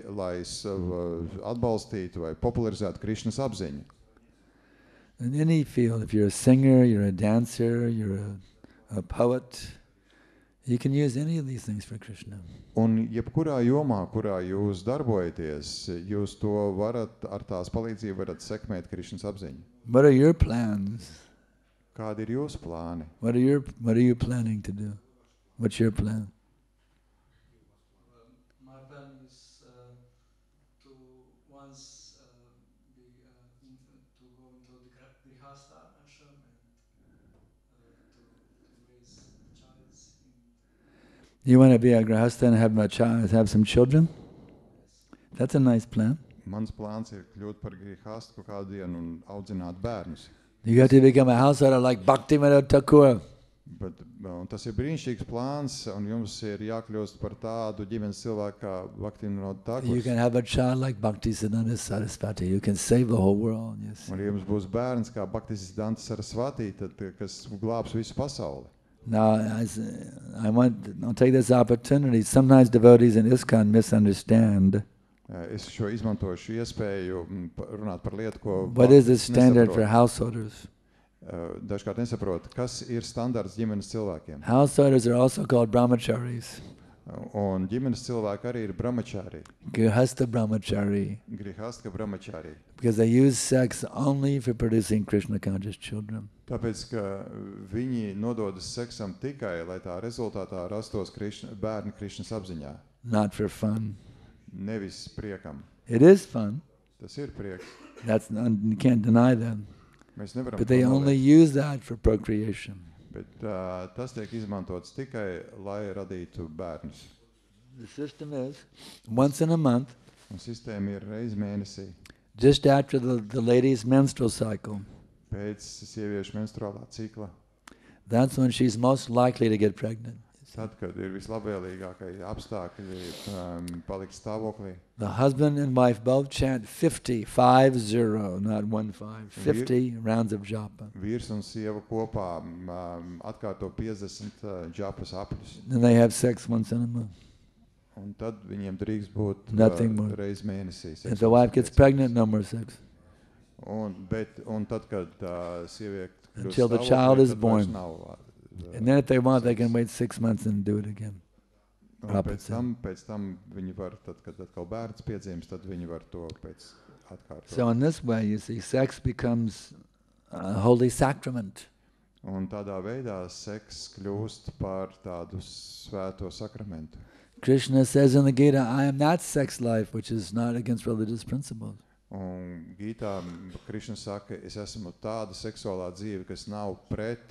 atbalstītu vai popularizētu Krišnas apziņu. In any field, if you're a singer, you're a dancer, you're a poet, you can use any of these things for Krishna. Un jebkurā jomā, kurā jūs darbojaties, jūs to varat, ar tās palīdzību varat sekmēt Krišnas apziņu. What are your plans? Kādi ir jūsu plāni? What are you planning to do? What's your plan? My plan is to once to go into the Grihastha ashram and to raise a child. You want to be a grihastha and have a child, have some children? That's a nice plan. Mans plāns ir kļūt par grihasthu kādu dienu un audzināt bērnus. You have to become a householder like Bhaktivinoda Thakur. Un tas ir brīnišķīgs plāns, un jums ir jākļūst par tādu ģimenes cilvēku kā Bhaktivinoda Thakurs. You can have a child like Bhaktisiddhanta Sarasvati. You can save the whole world. Yes. Un jums būs bērns kā Bhaktisiddhanta Sarasvati, tad, kas glābs visu pasauli. Now, I'll take this opportunity. Sometimes devotees in ISKCON misunderstand. Es šo izmantošu iespēju runāt par lietu, ko what is the standard for householders? Dažkārt nesaprot, kas ir standarts ģimenes cilvēkiem. Householders are also called brahmacharis. Un ģimenes cilvēki arī ir brahmachari. Grihastha brahmachari. Grihastha brahmachari. Because they use sex only for producing Krishna conscious children. Tāpēc, ka viņi nododas seksam tikai, lai tā rezultātā rastos bērni Krišnas apziņā. Not for fun. Nevis priekam. It is fun. Tas ir prieks. You can't deny that. Mēs nevaram but they only use that for procreation. Bet tas tiek izmantots tikai, lai radītu bērnus. The system is once in a month. Un sistēma ir reiz mēnesī. Just after the lady's menstrual cycle. Pēc sieviešu menstruālā cikla. That's when she's most likely to get pregnant. Tad, kad ir vislabvēlīgākie apstākļi palikt stāvoklī. The husband and wife both chant 50, not 15, 50 rounds of japa. Vīrs un sieva kopā atkārto 50 džapas apļus. And they have sex once in a month. Un tad viņiem drīkst būt reiz mēnesī. If the wife gets pregnant, no more sex. Un tad, kad sieviete until the child is born. And then if they want, they can wait 6 months and do it again. Pēc tam viņi var, tad, kad atkal bērns piedzimst, tad viņi var to pēc atkārtot. So in this way, you see, sex becomes a holy sacrament. Un tādā veidā seks kļūst par tādu svēto sakramentu. Krishna says in the Gita, I am that sex life which is not against religious principles. Un Gītā Krišna saka, es esmu tāda seksuālā dzīve, kas nav pret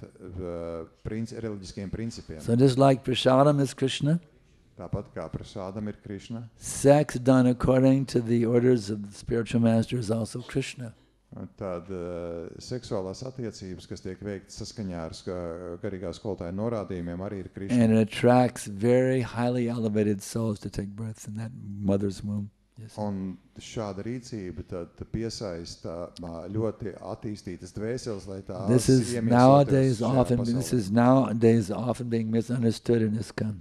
reliģiskiem principiem. So just like prasadam is Krishna, tāpat kā prasadam ir Krišna, sex done according to the orders of the spiritual master is also Krishna. Tad seksuālās attiecības, kas tiek veikts saskaņā ar garīgā skolotāja norādījumiem, arī ir Krišna. And it attracts very highly elevated souls to take birth in that mother's womb. Yes. Un šāda rīcība tad piesaista ļoti attīstītas dvēseles, lai tās This is iemiesoties nowadays šajā pasaulē. often being misunderstood in ISKCON.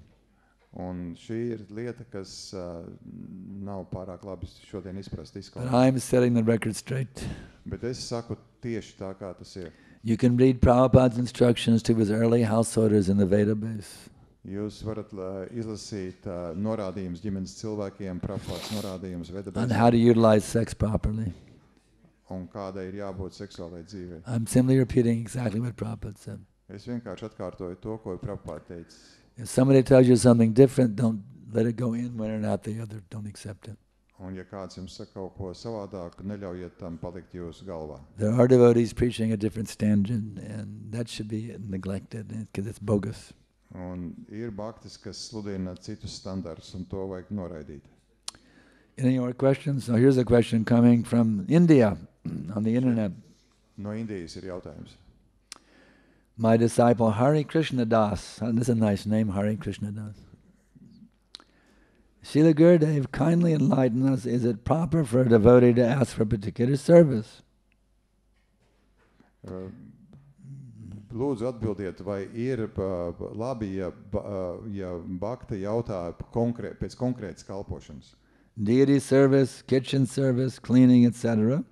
Un šī ir lieta, kas nav pārāk labi šodien izprast But izklāst. I'm setting the record straight. Bet es saku tieši tā, kā tas ir. You can read Prabhupada's instructions to his early householders in the Veda base. Jūs varat izlasīt norādījumus ģimenes cilvēkiem, Prabhupādas norādījumus On Vedabēsē, how to utilize sex properly. un kādai ir jābūt seksuālai dzīvei. I'm simply repeating exactly what Prabhupada said. Es vienkārši atkārtoju to, ko Prabhupāda teica. If somebody tells you something different, don't let it go in one or not the other. Don't accept it. Un ja kāds jums saka kaut ko savādāku, neļaujiet tam palikt jūsu galvā. There are devotees preaching a different standard, and that should be neglected because it's bogus. Un ir bhaktis, kas sludina citus standartus, un to vajag noraidīt. Any more questions? So here's a question coming from India on the internet. No Indijas ir jautājums. My disciple Hari Krishna Das, this is a nice name, Hari Krishna Das. Srila Gurudev kindly enlighten us, is it proper for a devotee to ask for a particular service? Lūdzu atbildiet, vai ir labi, ja bhakta jautā pēc konkrētas kalpošanas. Deity service, kitchen service, cleaning, etc.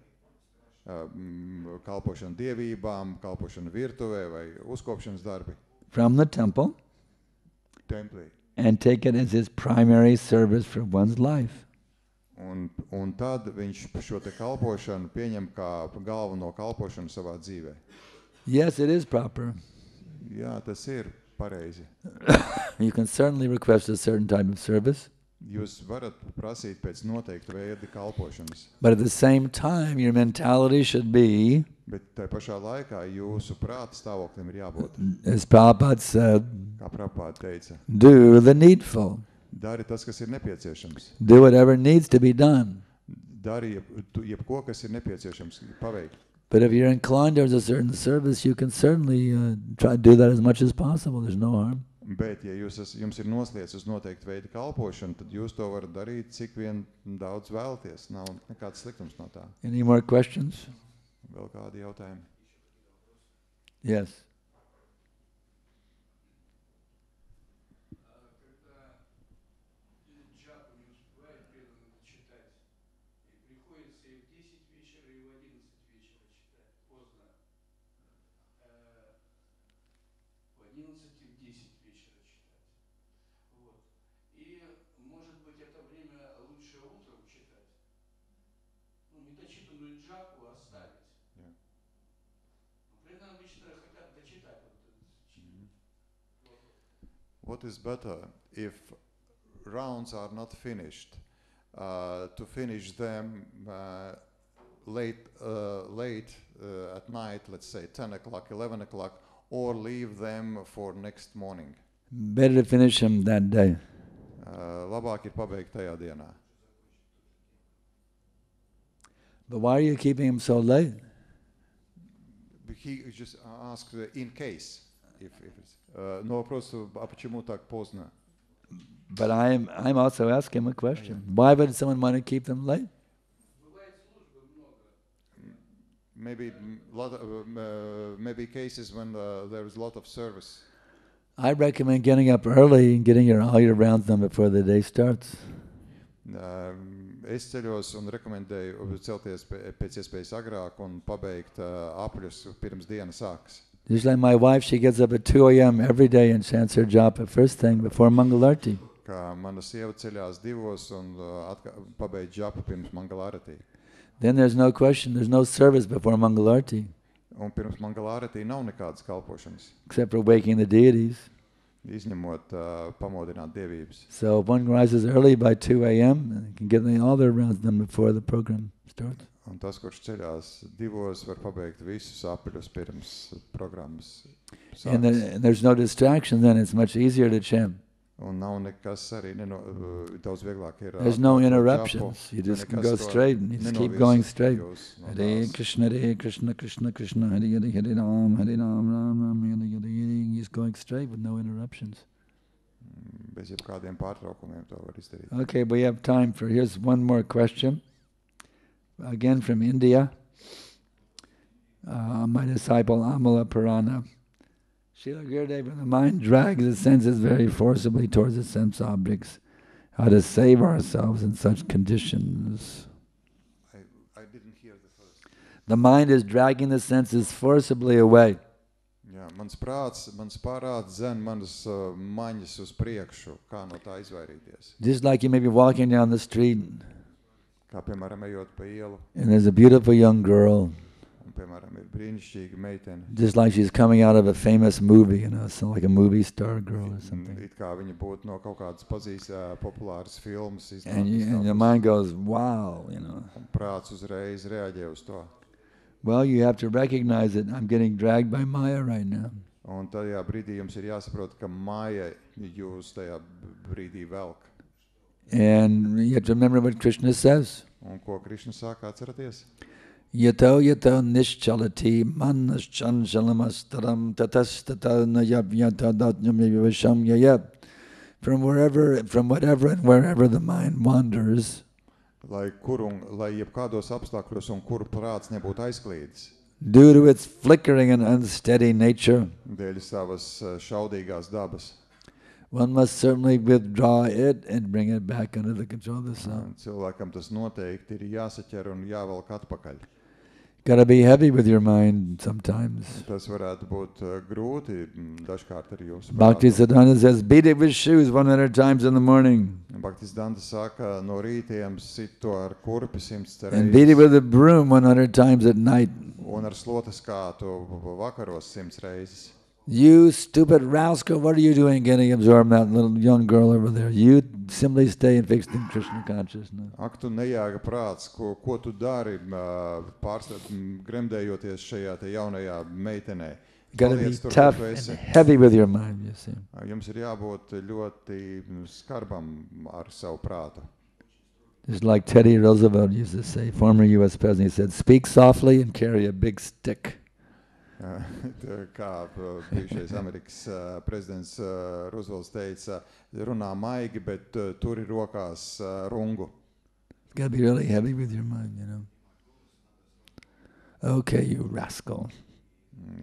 Kalpošana dievībām, kalpošana virtuvē vai uzkopšanas darbi. From the temple. Templī. And take it as his primary service for one's life. Un tad viņš šo te kalpošanu pieņem kā galveno kalpošanu savā dzīvē. Yes, it is proper. Jā, tas ir pareizi. You can certainly request a certain type of service. Jūs varat prasīt pēc noteikta veida kalpošanas. But at the same time, your mentality should be, Bet tai pašā laikā jūsu prāta stāvoklim ir jābūt. as Prabhupada said, Kā Prabhupāda teica, do the needful. dari tas, kas ir nepieciešams. Do whatever needs to be done. Dari jebko, kas ir nepieciešams paveikt. But if you're inclined towards a certain service, you can certainly try to do that as much as possible. There's no harm. Bet, ja jums ir noslēdz uz noteiktu veidu kalpošanu, tad jūs to varat darīt, cik vien daudz vēlaties. Nav nekāds sliktums no tā. Any more questions? Vēl kādi jautājumi? Yes. What is better if rounds are not finished, to finish them late at night, let's say 10 o'clock, 11 o'clock, or leave them for next morning? Better to finish him that day. Labāk ir pabeigt tajā dienā. But why are you keeping him so late? He just asked in case, if it's, no, просто, а почему так поздно? But I'm also asking him a question. Why would someone want to keep them late? Maybe cases when there is a lot of service. I recommend getting up early and getting all your rounds done before the day starts. Es ceļos un rekomendēju celties pēc iespējas agrāk un pabeigt apļus pirms diena sākas. Just like my wife, she gets up at 2 a.m. every day and chants her japa first thing before Mangalarti. Kā mana sieva ceļās 2 un pabeidz japu pirms Mangalarti. Then there's no question, there's no service before Mangalarti. Un pirms Mangalarti nav nekādas kalpošanas. Except for waking the deities. Izņemot pamodināt dievības. So if one rises early by 2 a.m. can get all their rounds done before the program starts. Un tas, kurš ceļās 2, var pabeigt visus apļus pirms programmas sākas. And there's no distraction, then it's much easier to chant. Un nav nekas arī daudz vieglāk ir. There's no interruptions. You just can go straight and you just keep going straight. Hare Krishna, Krishna, Krishna, Hare Hare, Hare Ram, Ram, Ram, Hare Hare. He's going straight with no interruptions. bez jebkādiem pārtraukumiem to var izdarīt. Okay, we have time for, here's one more question. Again from India. My disciple Amala Purana. Srila Gurudev, when the mind drags the senses very forcibly towards the sense objects, how to save ourselves in such conditions? I didn't hear the first. The mind is dragging the senses forcibly away. Jā, mans pārāds dzen manas maņas uz priekšu, kā no tā izvairīties. Just like you may be walking down the street, Kā, piemēram, ejot pa ielu, and there's a beautiful young girl, un, piemēram, ir brīnišķīga meitene. just like she's coming out of a famous movie, you know, so like a movie star girl or something. It kā viņa būtu no kaut kādas populāras filmas And your mind goes, wow, you know. Un prāts uzreiz reaģē uz to. Well, you have to recognize it. I'm getting dragged by Maya right now. Un tajā brīdī jums ir jāsaprot, ka māja jūs tajā brīdī velk. And you have to remember what Krishna says. Un ko Krišna saka, atceraties? Yato nischalati manaschanchalamastaram tatastata nayavyatadatyamyavasham yayat. From whatever and wherever the mind wanders, Lai jebkādos apstākļos un kur prāts nebūtu aizklīdis. due to its flickering and unsteady nature, Dēļ savas šaudīgās dabas. one must certainly withdraw it and bring it back under the control of the sun. Cilvēkam tas noteikti ir jāsaķer un jāvelk atpakaļ. Got to be heavy with your mind sometimes. Tas varētu būt grūti dažkārt ar jūsu Bhakti prātu. Siddhanta says, beat it with shoes 100 times in the morning. Bhaktis Danta saka, no rītiem sit to ar kurpi 100 And beat it reizes with a broom 100 times at night. un ar slotas kātu vakaros 100 reizes. You stupid rascal, what are you doing getting absorbed in that little young girl over there? You simply stay and fixed in Krishna consciousness. Ak, tu nejāga prāts, ko tu dari, gremdējoties šajā te jaunajā meitenē. You got to be Paliec tur, kur tough tu and esi. heavy with your mind, you see. Jums ir jābūt ļoti skarbam ar savu prātu. Just like Teddy Roosevelt used to say, former U.S. president, he said, speak softly and carry a big stick. Kā bijušais Amerikas prezidents Roosevelts teica, runā maigi, bet turi rokās rungu. It's got to be really heavy with your mind, you know. Okay, you rascal.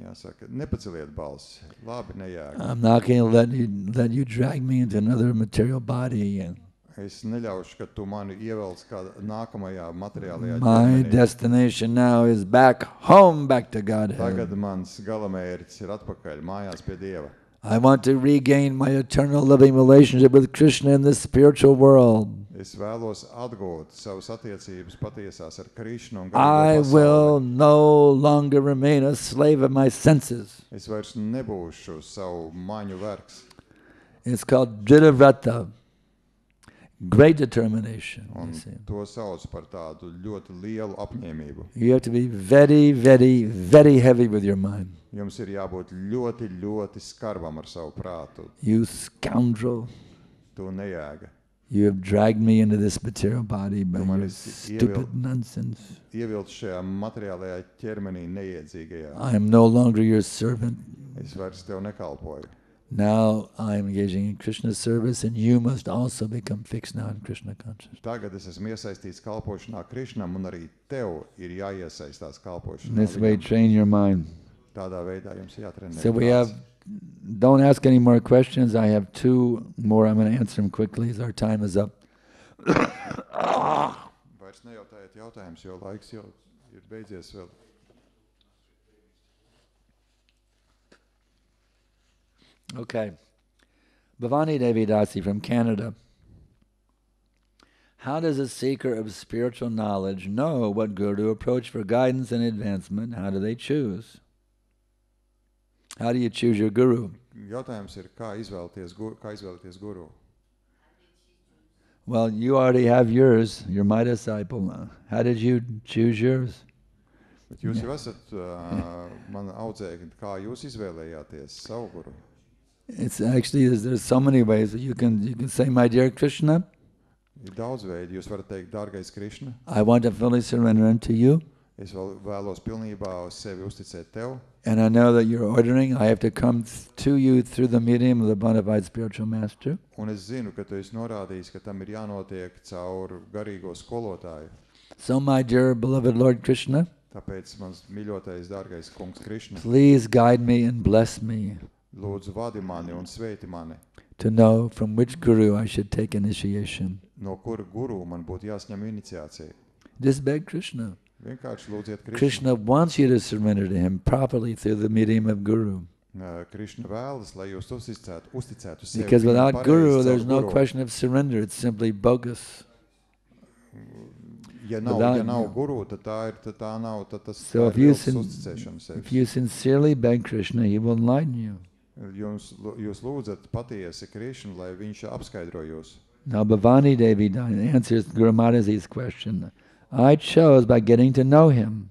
Jāsaka, nepaceliet balsi. Labi, nejāga. I'm not going to let you drag me into another material body. And Es neļaušu, ka tu mani ievelc kā nākamajā materiālajā my ķermenī. destination now is back home, back to Godhead. Tagad mans galamērķis ir atpakaļ mājās pie Dieva. I want to regain my eternal living relationship with Krishna in this spiritual world. Es vēlos atgūt savas attiecības patiesās ar Krišnu un I garīgo will pasauli. no longer remain a slave of my senses. Es vairs nebūšu savu maņu vergs. It's called Dhridavrata. Great determination. Un You see. to sauc par tādu ļoti lielu apņēmību. You have to be very, very, very heavy with your mind. Jums ir jābūt ļoti, ļoti skarbam ar savu prātu. You scoundrel. To nejēga. You have dragged me into this material body by Tu man your esi stupid nonsense. Ievilc šajā materiālajā ķermenī neiedzīgajā. I am no longer your servant. Es vairs tev nekalpoju. Now I am engaging in Krishna service, and you must also become fixed now in Krishna consciousness. Tagad es esmu iesaistīts kalpošanā Krišnam, un arī tev ir jāiesaistās kalpošanā. This way, viņam. train your mind. Tādā veidā jums jātrenē. So we prāts. have, don't ask any more questions. I have two more. I'm going to answer them quickly as our time is up. Vairs nejautājiet jautājumus, jo laiks jau ir beidzies vēl. Okay. Bhavani Devi Dasi from Canada. How does a seeker of spiritual knowledge know what guru to approach for guidance and advancement? How do they choose? How do you choose your guru? Jautājums ir, kā izvēlēties guru? Well, you already have yours. You're my disciple. How did you choose yours? Bet jūs jau esat man audzēkņi, kā jūs izvēlējāties savu guru? It's actually, there's so many ways that you can say, my dear Krishna, Ir daudz veidi. Jūs varat teikt, dārgais Krišna, I want to fully surrender unto you. Es vēlos pilnībā uz sevi uzticēt tev. And I know that you're ordering. I have to come to you through the medium of the bona fide spiritual master. Un es zinu, ka tu esi norādījis, ka tam ir jānotiek caur garīgo skolotāju. So, my dear beloved Lord Krishna, Tāpēc mans mīļotais, dārgais kungs Krišna, please guide me and bless me lūdzu vadi mani un sveiti mani, to know from which guru I should take initiation. no kura guru man būtu jāsņem iniciācija. Just beg Krishna. Vienkārši lūdziet Krišnu. Krishna wants you to surrender to him properly through the medium of guru. Krišna vēlas, lai jūs uzticētu sevi. Because without pareizi guru, caur there's no guru. question of surrender. It's simply bogus. Ja Without- nav guru, tad tā nav, tad tas So tā if ir you, viltus uzticēšana sevi. if you sincerely beg Krishna, he will enlighten you. Jūs lūdzat patiesi Krišnu, lai viņš apskaidro jūs. Now Bhavani Devi answers Guru Mataji's question. I chose by getting to know him.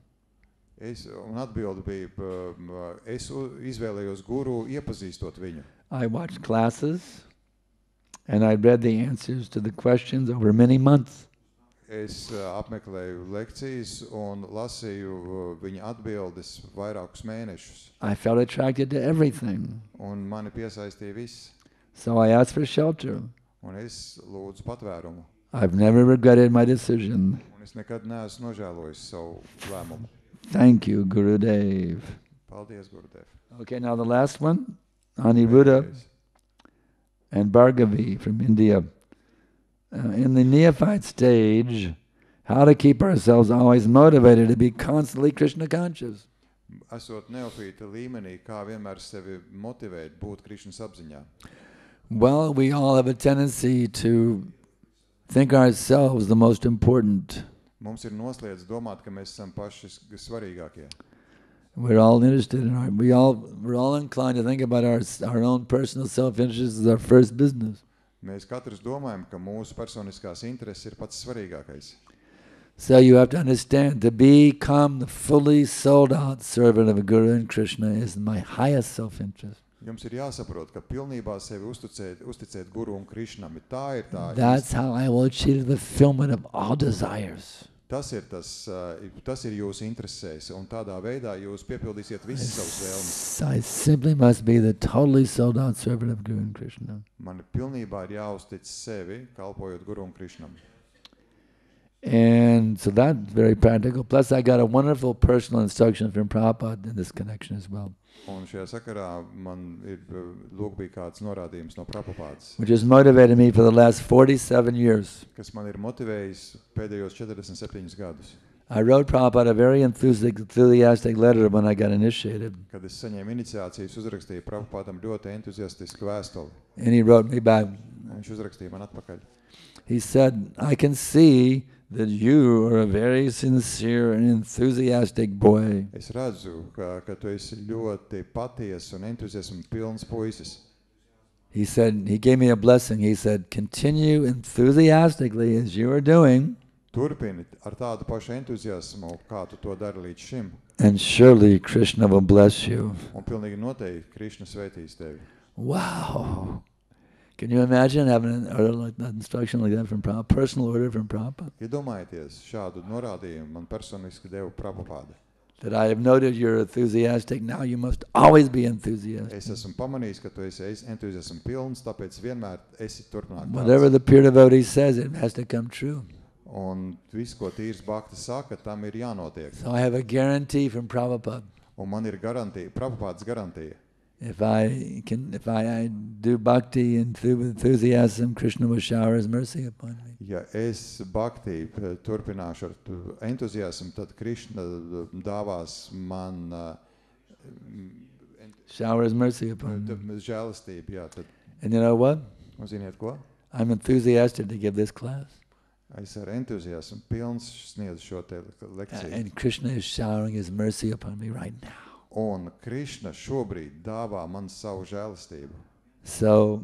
Un atbildi bija, es izvēlējos guru iepazīstot viņu. I watched classes and I read the answers to the questions over many months. Es apmeklēju lekcijas un lasīju viņa atbildes vairākus mēnešus. I felt attracted to everything. Un mani piesaistīja viss. So I asked for shelter. Un es lūdzu patvērumu. I've never regretted my decision. Un es nekad neesmu nožēlojis savu lēmumu. Thank you, Gurudev. Paldies, Gurudev. Okay, now the last one, Aniruddha and Bhargavi from India. In the neophyte stage, how to keep ourselves always motivated to be constantly Krishna conscious. Esot neofīta līmenī, kā vienmēr sevi motivēt būt Krišnas apziņā. Well, we all have a tendency to think ourselves the most important. Mums ir noslēdz domāt, ka mēs esam paši svarīgākie. We're all interested in we're all inclined to think about our own personal self-interest as our first business. Mēs katrs domājam, ka mūsu personiskās intereses ir pats svarīgākais. So you have to understand, to become the fully sold out servant of a Guru and Krishna is my highest self-interest. Jums ir jāsaprot, ka pilnībā sevi uzticēt Guru un Krišnam. Tā ir tā. That's how I will achieve the fulfillment of all desires. Tas ir jūsu interesēs, un tādā veidā jūs piepildīsiet visas savas vēlmes. I simply must be the totally sold out servant of Guru and Krishna. Man pilnībā ir jāuztic sevi, kalpojot Guru un Krišnam. And so that's very practical. Plus, I got a wonderful personal instruction from Prabhupada in this connection as well, Un šajā sakarā man ir bija kāds norādījums no Prabhupādas, which has motivated me for the last 47 years. kas man ir motivējis pēdējos 47 gadus. I wrote Prabhupada a very enthusiastic letter when I got initiated. Kad es saņēmu iniciācijas, uzrakstīju Prabhupādam ļoti entuziastisku vēstuli. And he wrote me back. Un viņš uzrakstīja man atpakaļ. He said, I can see that you are a very sincere and enthusiastic boy. Es redzu, ka tu esi ļoti patiess un entuziasmu pilns puisis. He said, he gave me a blessing. He said, continue enthusiastically as you are doing, Turpini ar tādu pašu entuziasmu, kā tu to dari līdz šim. and surely Krishna will bless you. Un pilnīgi noteikti Krišna sveitīs tevi. Wow. Can you imagine having an order like that, instruction like that from Prabhupada, personal order from Prabhupada? Iedomājieties, šādu norādījumu man personiski deva Prabhupāda. That I have noted you're enthusiastic, now you must always be enthusiastic. Es esmu pamanījis, ka tu esi entuziasmu pilns, tāpēc vienmēr esi turpināt Whatever the pure devotee says, it has to come true. Un viss, ko tīrs bhakti saka, tam ir jānotiek. So I have a guarantee from Prabhupada. Un man ir garantija, Prabhupādas garantija. If I do bhakti and through enthusiasm, Krishna will shower his mercy upon me. Ja es bhakti turpināšu ar entuziasmu, tad Krišna dāvās man Shower his mercy upon me. žēlastību. Jā, tad, And you know what? un ziniet ko? I'm enthusiastic to give this class. Es ar entuziasmu pilns sniedzu šo te lekciju. And Krishna is showering his mercy upon me right now. Un Krišna šobrīd dāvā man savu žēlastību. So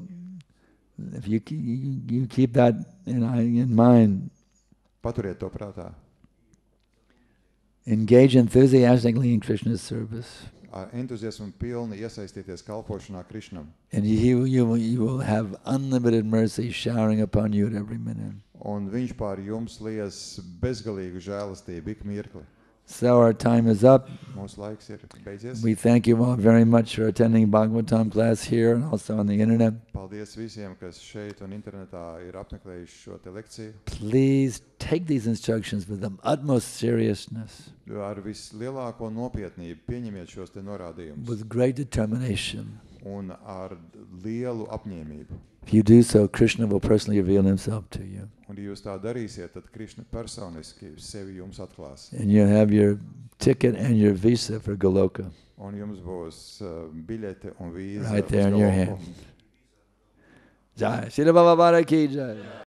if you keep that in mind, Paturiet to prātā. engage enthusiastically in Krishna's service, Ar entuziasmu pilni iesaistīties kalpošanā Krišnam. and you will have unlimited mercy showering upon you at every minute. Un viņš pār jums lies bezgalīgu žēlastību ik mirkli. So our time is up. Mūsu laiks ir beidzies. We thank you all very much for attending Bhagavatam class here and also on the internet. Paldies visiem, kas šeit un internetā ir apmeklējuši šo te lekciju. Please take these instructions with the utmost seriousness, Ar vislielāko nopietnību pieņemiet šos te norādījumus with great determination. un ar lielu apņēmību. If you do so, Krishna will personally reveal himself to you. Un, ja jūs tā darīsiet, tad Krišna personiski sevi jums atklās. And you have your ticket and your visa for Goloka Un jums būs biļete un vīza right uz there in your Goloku. hand. Jai. Srila Prabhupada ki jai.